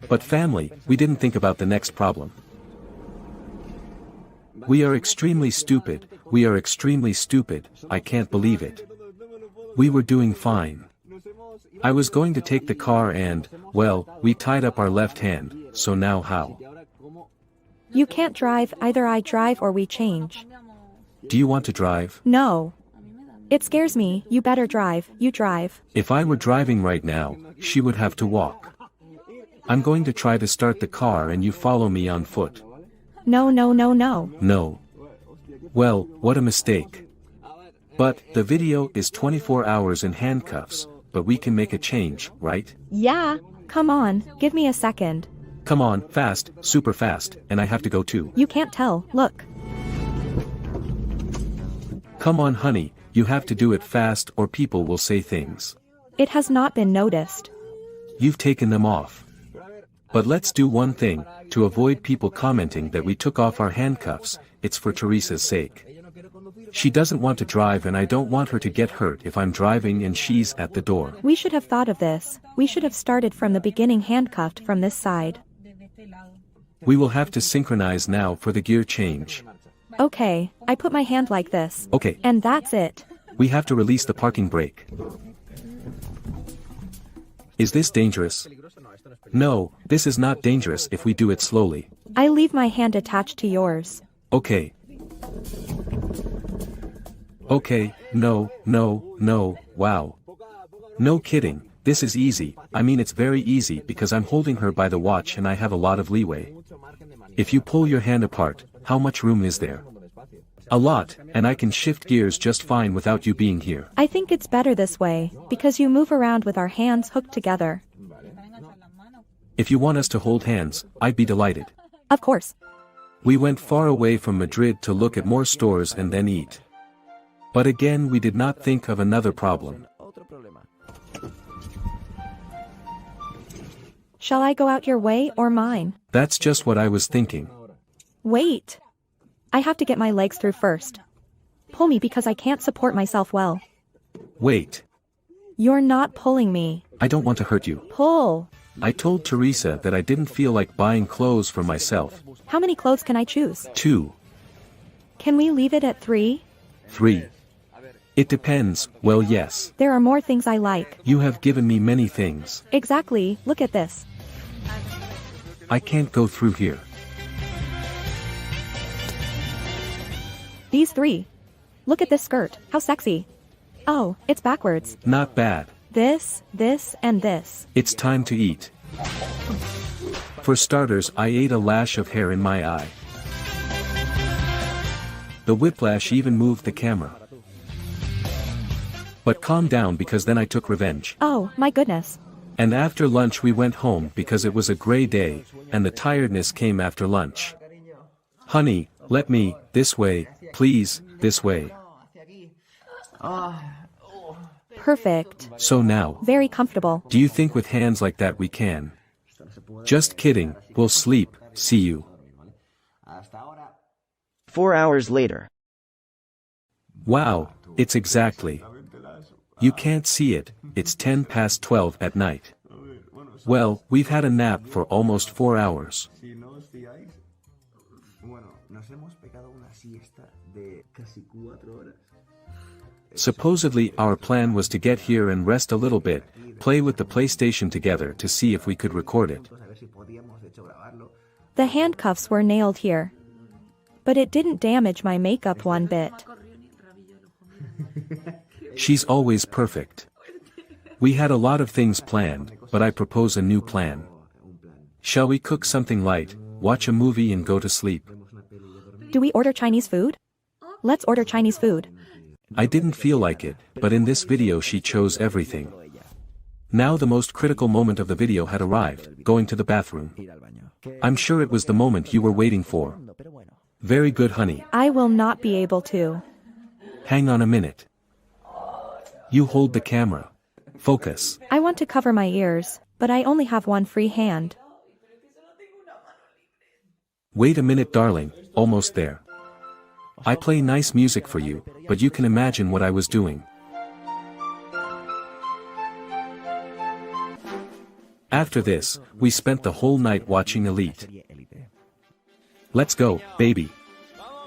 But family, we didn't think about the next problem. We are extremely stupid, we are extremely stupid, I can't believe it. We were doing fine. I was going to take the car and, well, we tied up our left hand, so now how? You can't drive, either I drive or we change. Do you want to drive? No. It scares me, you better drive, you drive. If I were driving right now, she would have to walk. I'm going to try to start the car and you follow me on foot. No, no, no, no. No. Well, what a mistake. But, the video is 24 hours in handcuffs, but we can make a change, right? Yeah, come on, give me a second. Come on, fast, super fast, and I have to go too. You can't tell, look. Come on honey, you have to do it fast or people will say things. It has not been noticed. You've taken them off. But let's do one thing, to avoid people commenting that we took off our handcuffs, it's for Teresa's sake. She doesn't want to drive and I don't want her to get hurt if I'm driving and she's at the door. We should have thought of this, we should have started from the beginning handcuffed from this side. We will have to synchronize now for the gear change. Okay, I put my hand like this. Okay. And that's it. We have to release the parking brake. Is this dangerous? No, this is not dangerous if we do it slowly. I leave my hand attached to yours. Okay. Okay, no, no, no, wow. No kidding, this is easy, I mean it's very easy because I'm holding her by the watch and I have a lot of leeway. If you pull your hand apart, how much room is there? A lot, and I can shift gears just fine without you being here. I think it's better this way, because you move around with our hands hooked together. If you want us to hold hands, I'd be delighted. Of course. We went far away from Madrid to look at more stores and then eat. But again we did not think of another problem. Shall I go out your way or mine? That's just what I was thinking. Wait. I have to get my legs through first. Pull me because I can't support myself well. Wait. You're not pulling me. I don't want to hurt you. Pull. I told Teresa that I didn't feel like buying clothes for myself. How many clothes can I choose? 2. Can we leave it at 3? 3. It depends, well yes. There are more things I like. You have given me many things. Exactly, look at this. I can't go through here. These three. Look at this skirt, how sexy. Oh, it's backwards. Not bad. This, and this. It's time to eat. For starters, I ate a lash of hair in my eye. The whiplash even moved the camera. But calm down because then I took revenge. Oh, my goodness. And after lunch we went home because it was a gray day, and the tiredness came after lunch. Honey, let me, this way, please, this way. Perfect. So now, Very comfortable. do you think with hands like that we can? Just kidding, we'll sleep, see you. 4 hours later. Wow, it's exactly. You can't see it, it's 10 past 12 at night. Well, we've had a nap for almost 4 hours. Supposedly our plan was to get here and rest a little bit, play with the PlayStation together to see if we could record it. The handcuffs were nailed here. But it didn't damage my makeup one bit. She's always perfect. We had a lot of things planned, but I propose a new plan. Shall we cook something light, watch a movie and go to sleep? Do we order Chinese food? Let's order Chinese food. I didn't feel like it, but in this video she chose everything. Now the most critical moment of the video had arrived, going to the bathroom. I'm sure it was the moment you were waiting for. Very good, honey. I will not be able to. Hang on a minute. You hold the camera. Focus. I want to cover my ears, but I only have one free hand. Wait a minute, darling, almost there. I play nice music for you, but you can imagine what I was doing. After this, we spent the whole night watching Elite. Let's go, baby.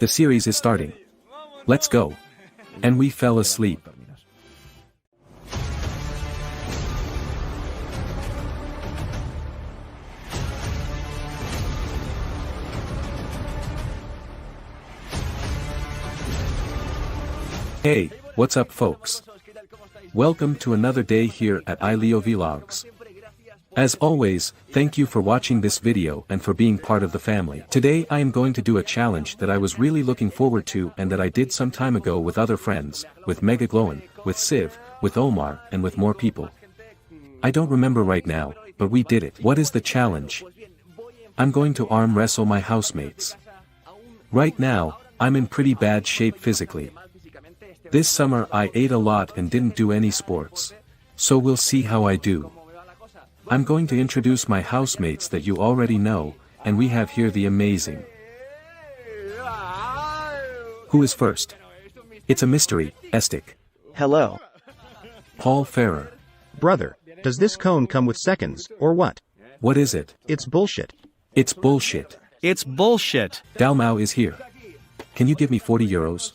The series is starting. Let's go. And we fell asleep. Hey, what's up folks? Welcome to another day here at iLeoVlogs. As always, thank you for watching this video and for being part of the family. Today I am going to do a challenge that I was really looking forward to and that I did some time ago with other friends, with Mega Glowen, with Civ, with Omar, and with more people. I don't remember right now, but we did it. What is the challenge? I'm going to arm wrestle my housemates. Right now, I'm in pretty bad shape physically. This summer I ate a lot and didn't do any sports. So we'll see how I do. I'm going to introduce my housemates that you already know, and we have here the amazing. Who is first? It's a mystery, Estic. Hello. Paul Ferrer. Brother, does this cone come with seconds, or what? What is it? It's bullshit. It's bullshit. It's bullshit. Dalmau is here. Can you give me 40 euros?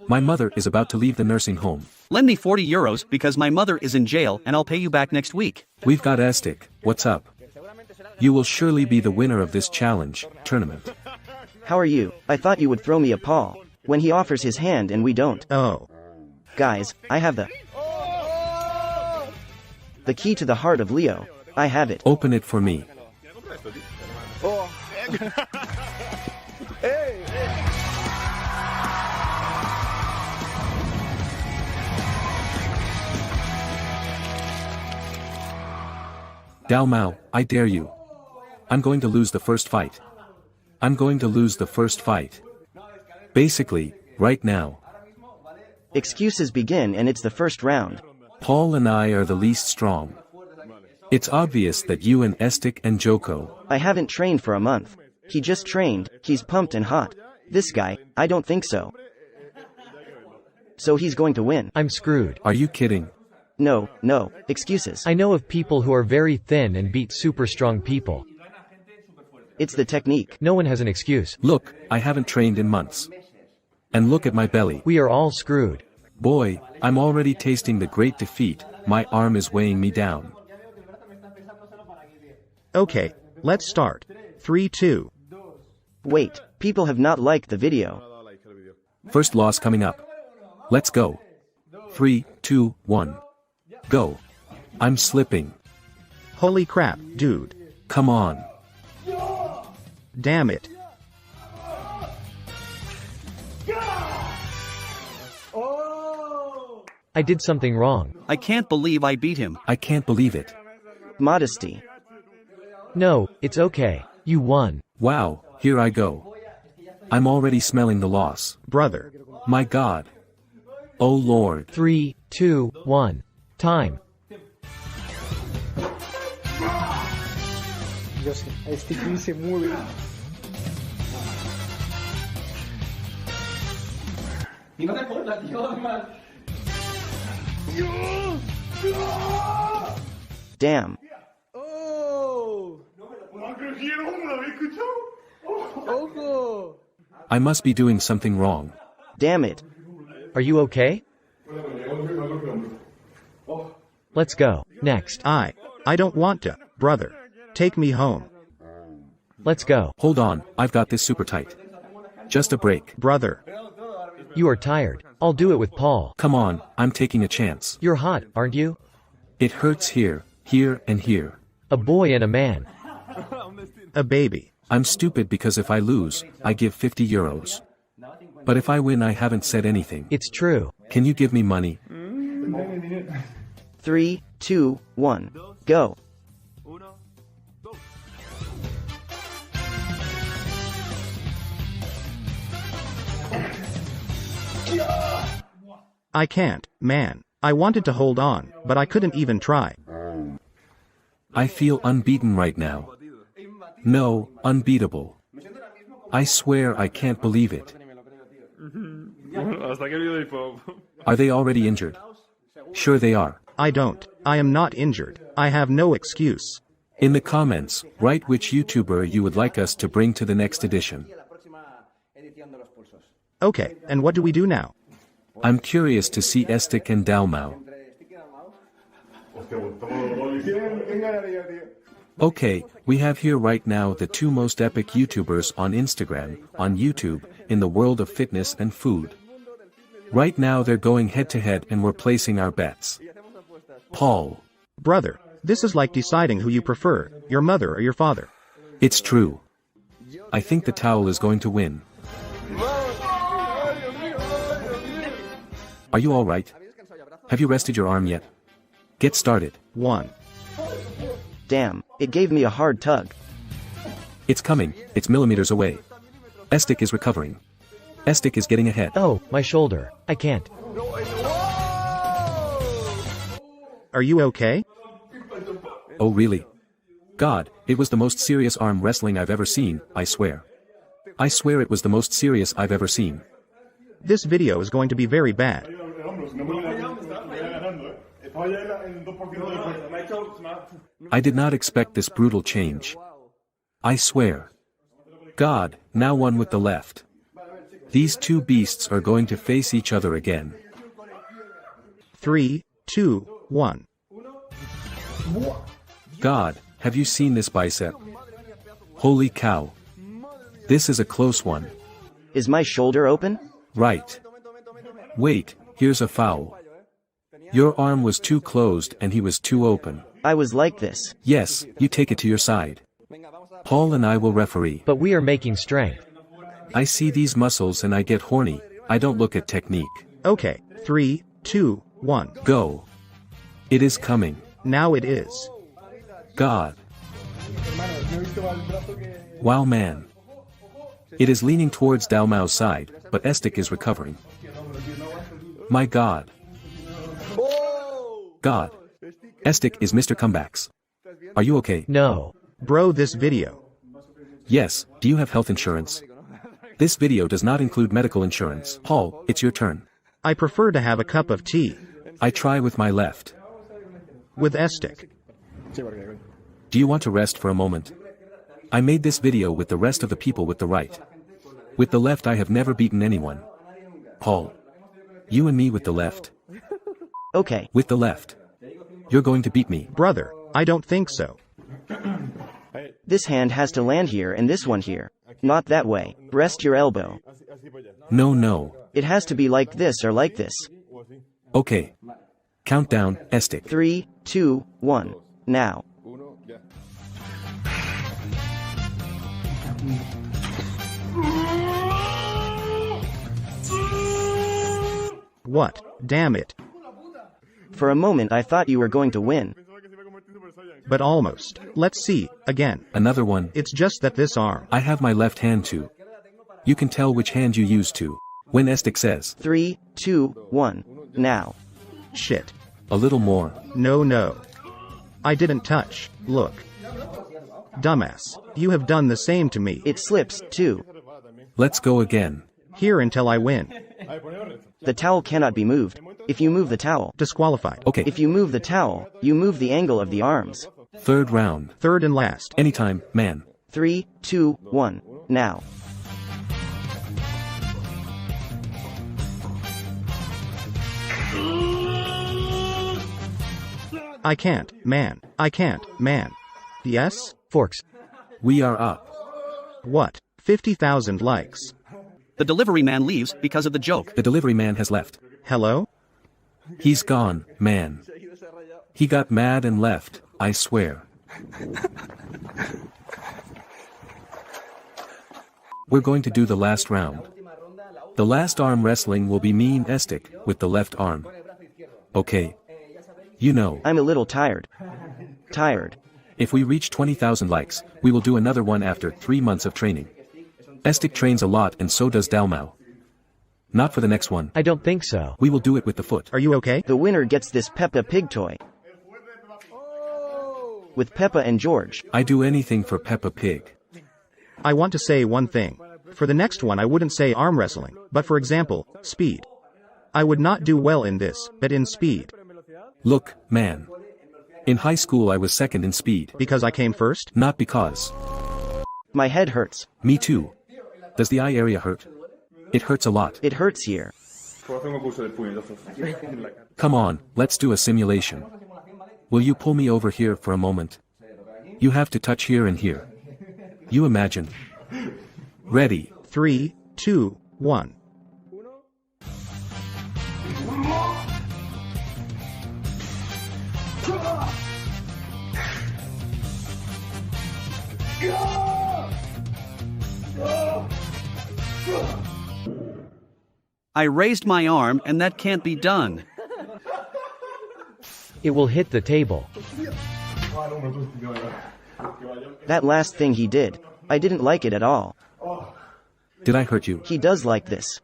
My mother is about to leave the nursing home. Lend me 40 euros because my mother is in jail and I'll pay you back next week. We've got Estic, what's up? You will surely be the winner of this challenge, tournament. How are you? I thought you would throw me a paw. When he offers his hand and we don't. Oh. Guys, I have the key to the heart of Leo. I have it. Open it for me. Dalmau, I dare you. I'm going to lose the first fight. I'm going to lose the first fight. Basically, right now. Excuses begin and it's the first round. Paul and I are the least strong. It's obvious that you and Estic and Joko. I haven't trained for a month. He just trained, he's pumped and hot. This guy, I don't think so. So he's going to win. I'm screwed. Are you kidding? No, excuses. I know of people who are very thin and beat super strong people. It's the technique. No one has an excuse. Look, I haven't trained in months. And look at my belly. We are all screwed. Boy, I'm already tasting the great defeat, my arm is weighing me down. Okay, let's start. 3, 2. Wait, people have not liked the video. First loss coming up. Let's go. 3, 2, 1. Go. I'm slipping. Holy crap, dude. Come on. Damn it. I did something wrong. I can't believe I beat him. I can't believe it. Modesty. No, it's okay. You won. Wow, here I go. I'm already smelling the loss. Brother. My God. Oh Lord. 3, 2, 1. Time. Dios, este Queen se mueve. Y no te acuerdas, tío, man. Damn. Oh. Ojo. I must be doing something wrong. Damn it. Are you okay? Let's go. Next. I don't want to, brother. Take me home. Let's go. Hold on, I've got this super tight. Just a break. Brother. You are tired. I'll do it with Paul. Come on, I'm taking a chance. You're hot, aren't you? It hurts here, here and here. A boy and a man. A baby. I'm stupid because if I lose, I give 50 euros. But if I win, I haven't said anything. It's true. Can you give me money? 3, 2, 1. Go. I can't, man. I wanted to hold on, but I couldn't even try. I feel unbeaten right now. No, unbeatable. I swear I can't believe it. Are they already injured? Sure they are. I don't. I am not injured. I have no excuse. In the comments, write which YouTuber you would like us to bring to the next edition. Okay, and what do we do now? I'm curious to see Estic and Dalmau. Okay, we have here right now the two most epic YouTubers on Instagram, on YouTube, in the world of fitness and food. Right now they're going head to head and we're placing our bets. Paul. Brother, this is like deciding who you prefer, your mother or your father. It's true. I think the towel is going to win. Are you alright? Have you rested your arm yet? Get started. 1. Damn, it gave me a hard tug. It's coming, it's millimeters away. Estic is recovering. Estic is getting ahead. Oh, my shoulder. I can't. Are you okay? Oh really? God, it was the most serious arm wrestling I've ever seen, I swear. I swear it was the most serious I've ever seen. This video is going to be very bad. I did not expect this brutal change. I swear. God, now one with the left. These two beasts are going to face each other again. 3, 2, 1. God, have you seen this bicep? Holy cow. This is a close one. Is my shoulder open? Right. Wait, here's a foul. Your arm was too closed and he was too open. I was like this. Yes, you take it to your side. Paul and I will referee. But we are making strength. I see these muscles and I get horny. I don't look at technique. Okay, 3, 2, 1. Go. It is coming. Now it is. God. Wow man. It is leaning towards Dalmau's side, but Estic is recovering. My God. God. Estic is Mr. Comebacks. Are you okay? No. Bro, this video. Yes, do you have health insurance? This video does not include medical insurance. Paul, it's your turn. I prefer to have a cup of tea. I try with my left. With Estic. Do you want to rest for a moment? I made this video with the rest of the people with the right. With the left I have never beaten anyone. Paul. You and me with the left. Okay. With the left. You're going to beat me. Brother, I don't think so. This hand has to land here and this one here. Not that way. Rest your elbow. No. It has to be like this or like this. Okay. Countdown, Estic. 3, 2, 1. Now. What? Damn it. For a moment I thought you were going to win. But almost. Let's see, again. Another one. It's just that this arm. I have my left hand too. You can tell which hand you use to. When Estic says 3, 2, 1. Now. Shit. a little more. No. I didn't touch. Look. Dumbass. You have done the same to me. It slips, too. Let's go again. Here until I win. The towel cannot be moved. If you move the towel, disqualified. Okay. If you move the towel, you move the angle of the arms. Third round. Third and last. Anytime, man. 3, 2, 1. Now. I can't, man. I can't, man. Yes? Forks. We are up. What? 50,000 likes. The delivery man leaves because of the joke. The delivery man has left. Hello? He's gone, man. He got mad and left, I swear. We're going to do the last round. The last arm wrestling will be me and Estic, with the left arm. Okay. You know. I'm a little tired. If we reach 20,000 likes, we will do another one after 3 months of training. Estic trains a lot and so does Dalmau. Not for the next one. I don't think so. We will do it with the foot. Are you okay? The winner gets this Peppa Pig toy. With Peppa and George. I do anything for Peppa Pig. I want to say one thing. For the next one I wouldn't say arm wrestling, but for example, speed. I would not do well in this, but in speed. Look, man. In high school I was second in speed. Because I came first? Not because. My head hurts. Me too. Does the eye area hurt? It hurts a lot. It hurts here. Come on, let's do a simulation. Will you pull me over here for a moment? You have to touch here and here. You imagine. Ready. 3, 2, 1. I raised my arm and that can't be done. It will hit the table. That last thing he did. I didn't like it at all. Did I hurt you? He does like this.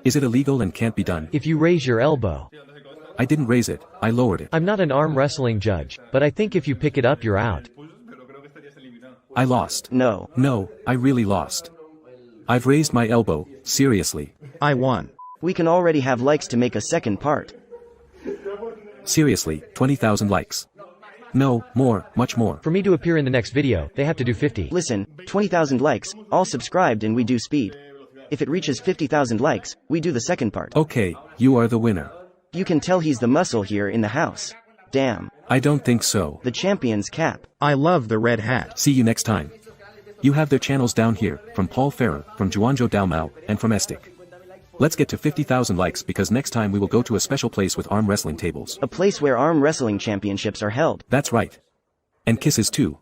Is it illegal and can't be done? If you raise your elbow. I didn't raise it, I lowered it. I'm not an arm wrestling judge, but I think if you pick it up you're out. I lost. No, I really lost. I've raised my elbow, seriously. I won. We can already have likes to make a second part. Seriously, 20,000 likes. No, more, much more. For me to appear in the next video, they have to do 50. Listen, 20,000 likes, all subscribed and we do speed. If it reaches 50,000 likes, we do the second part. Okay, you are the winner. You can tell he's the muscle here in the house. Damn. I don't think so. The champion's cap. I love the red hat. See you next time. You have their channels down here, from Paul Ferrer, from Juanjo Dalmau, and from Estic. Let's get to 50,000 likes because next time we will go to a special place with arm wrestling tables. A place where arm wrestling championships are held. That's right. And kisses too.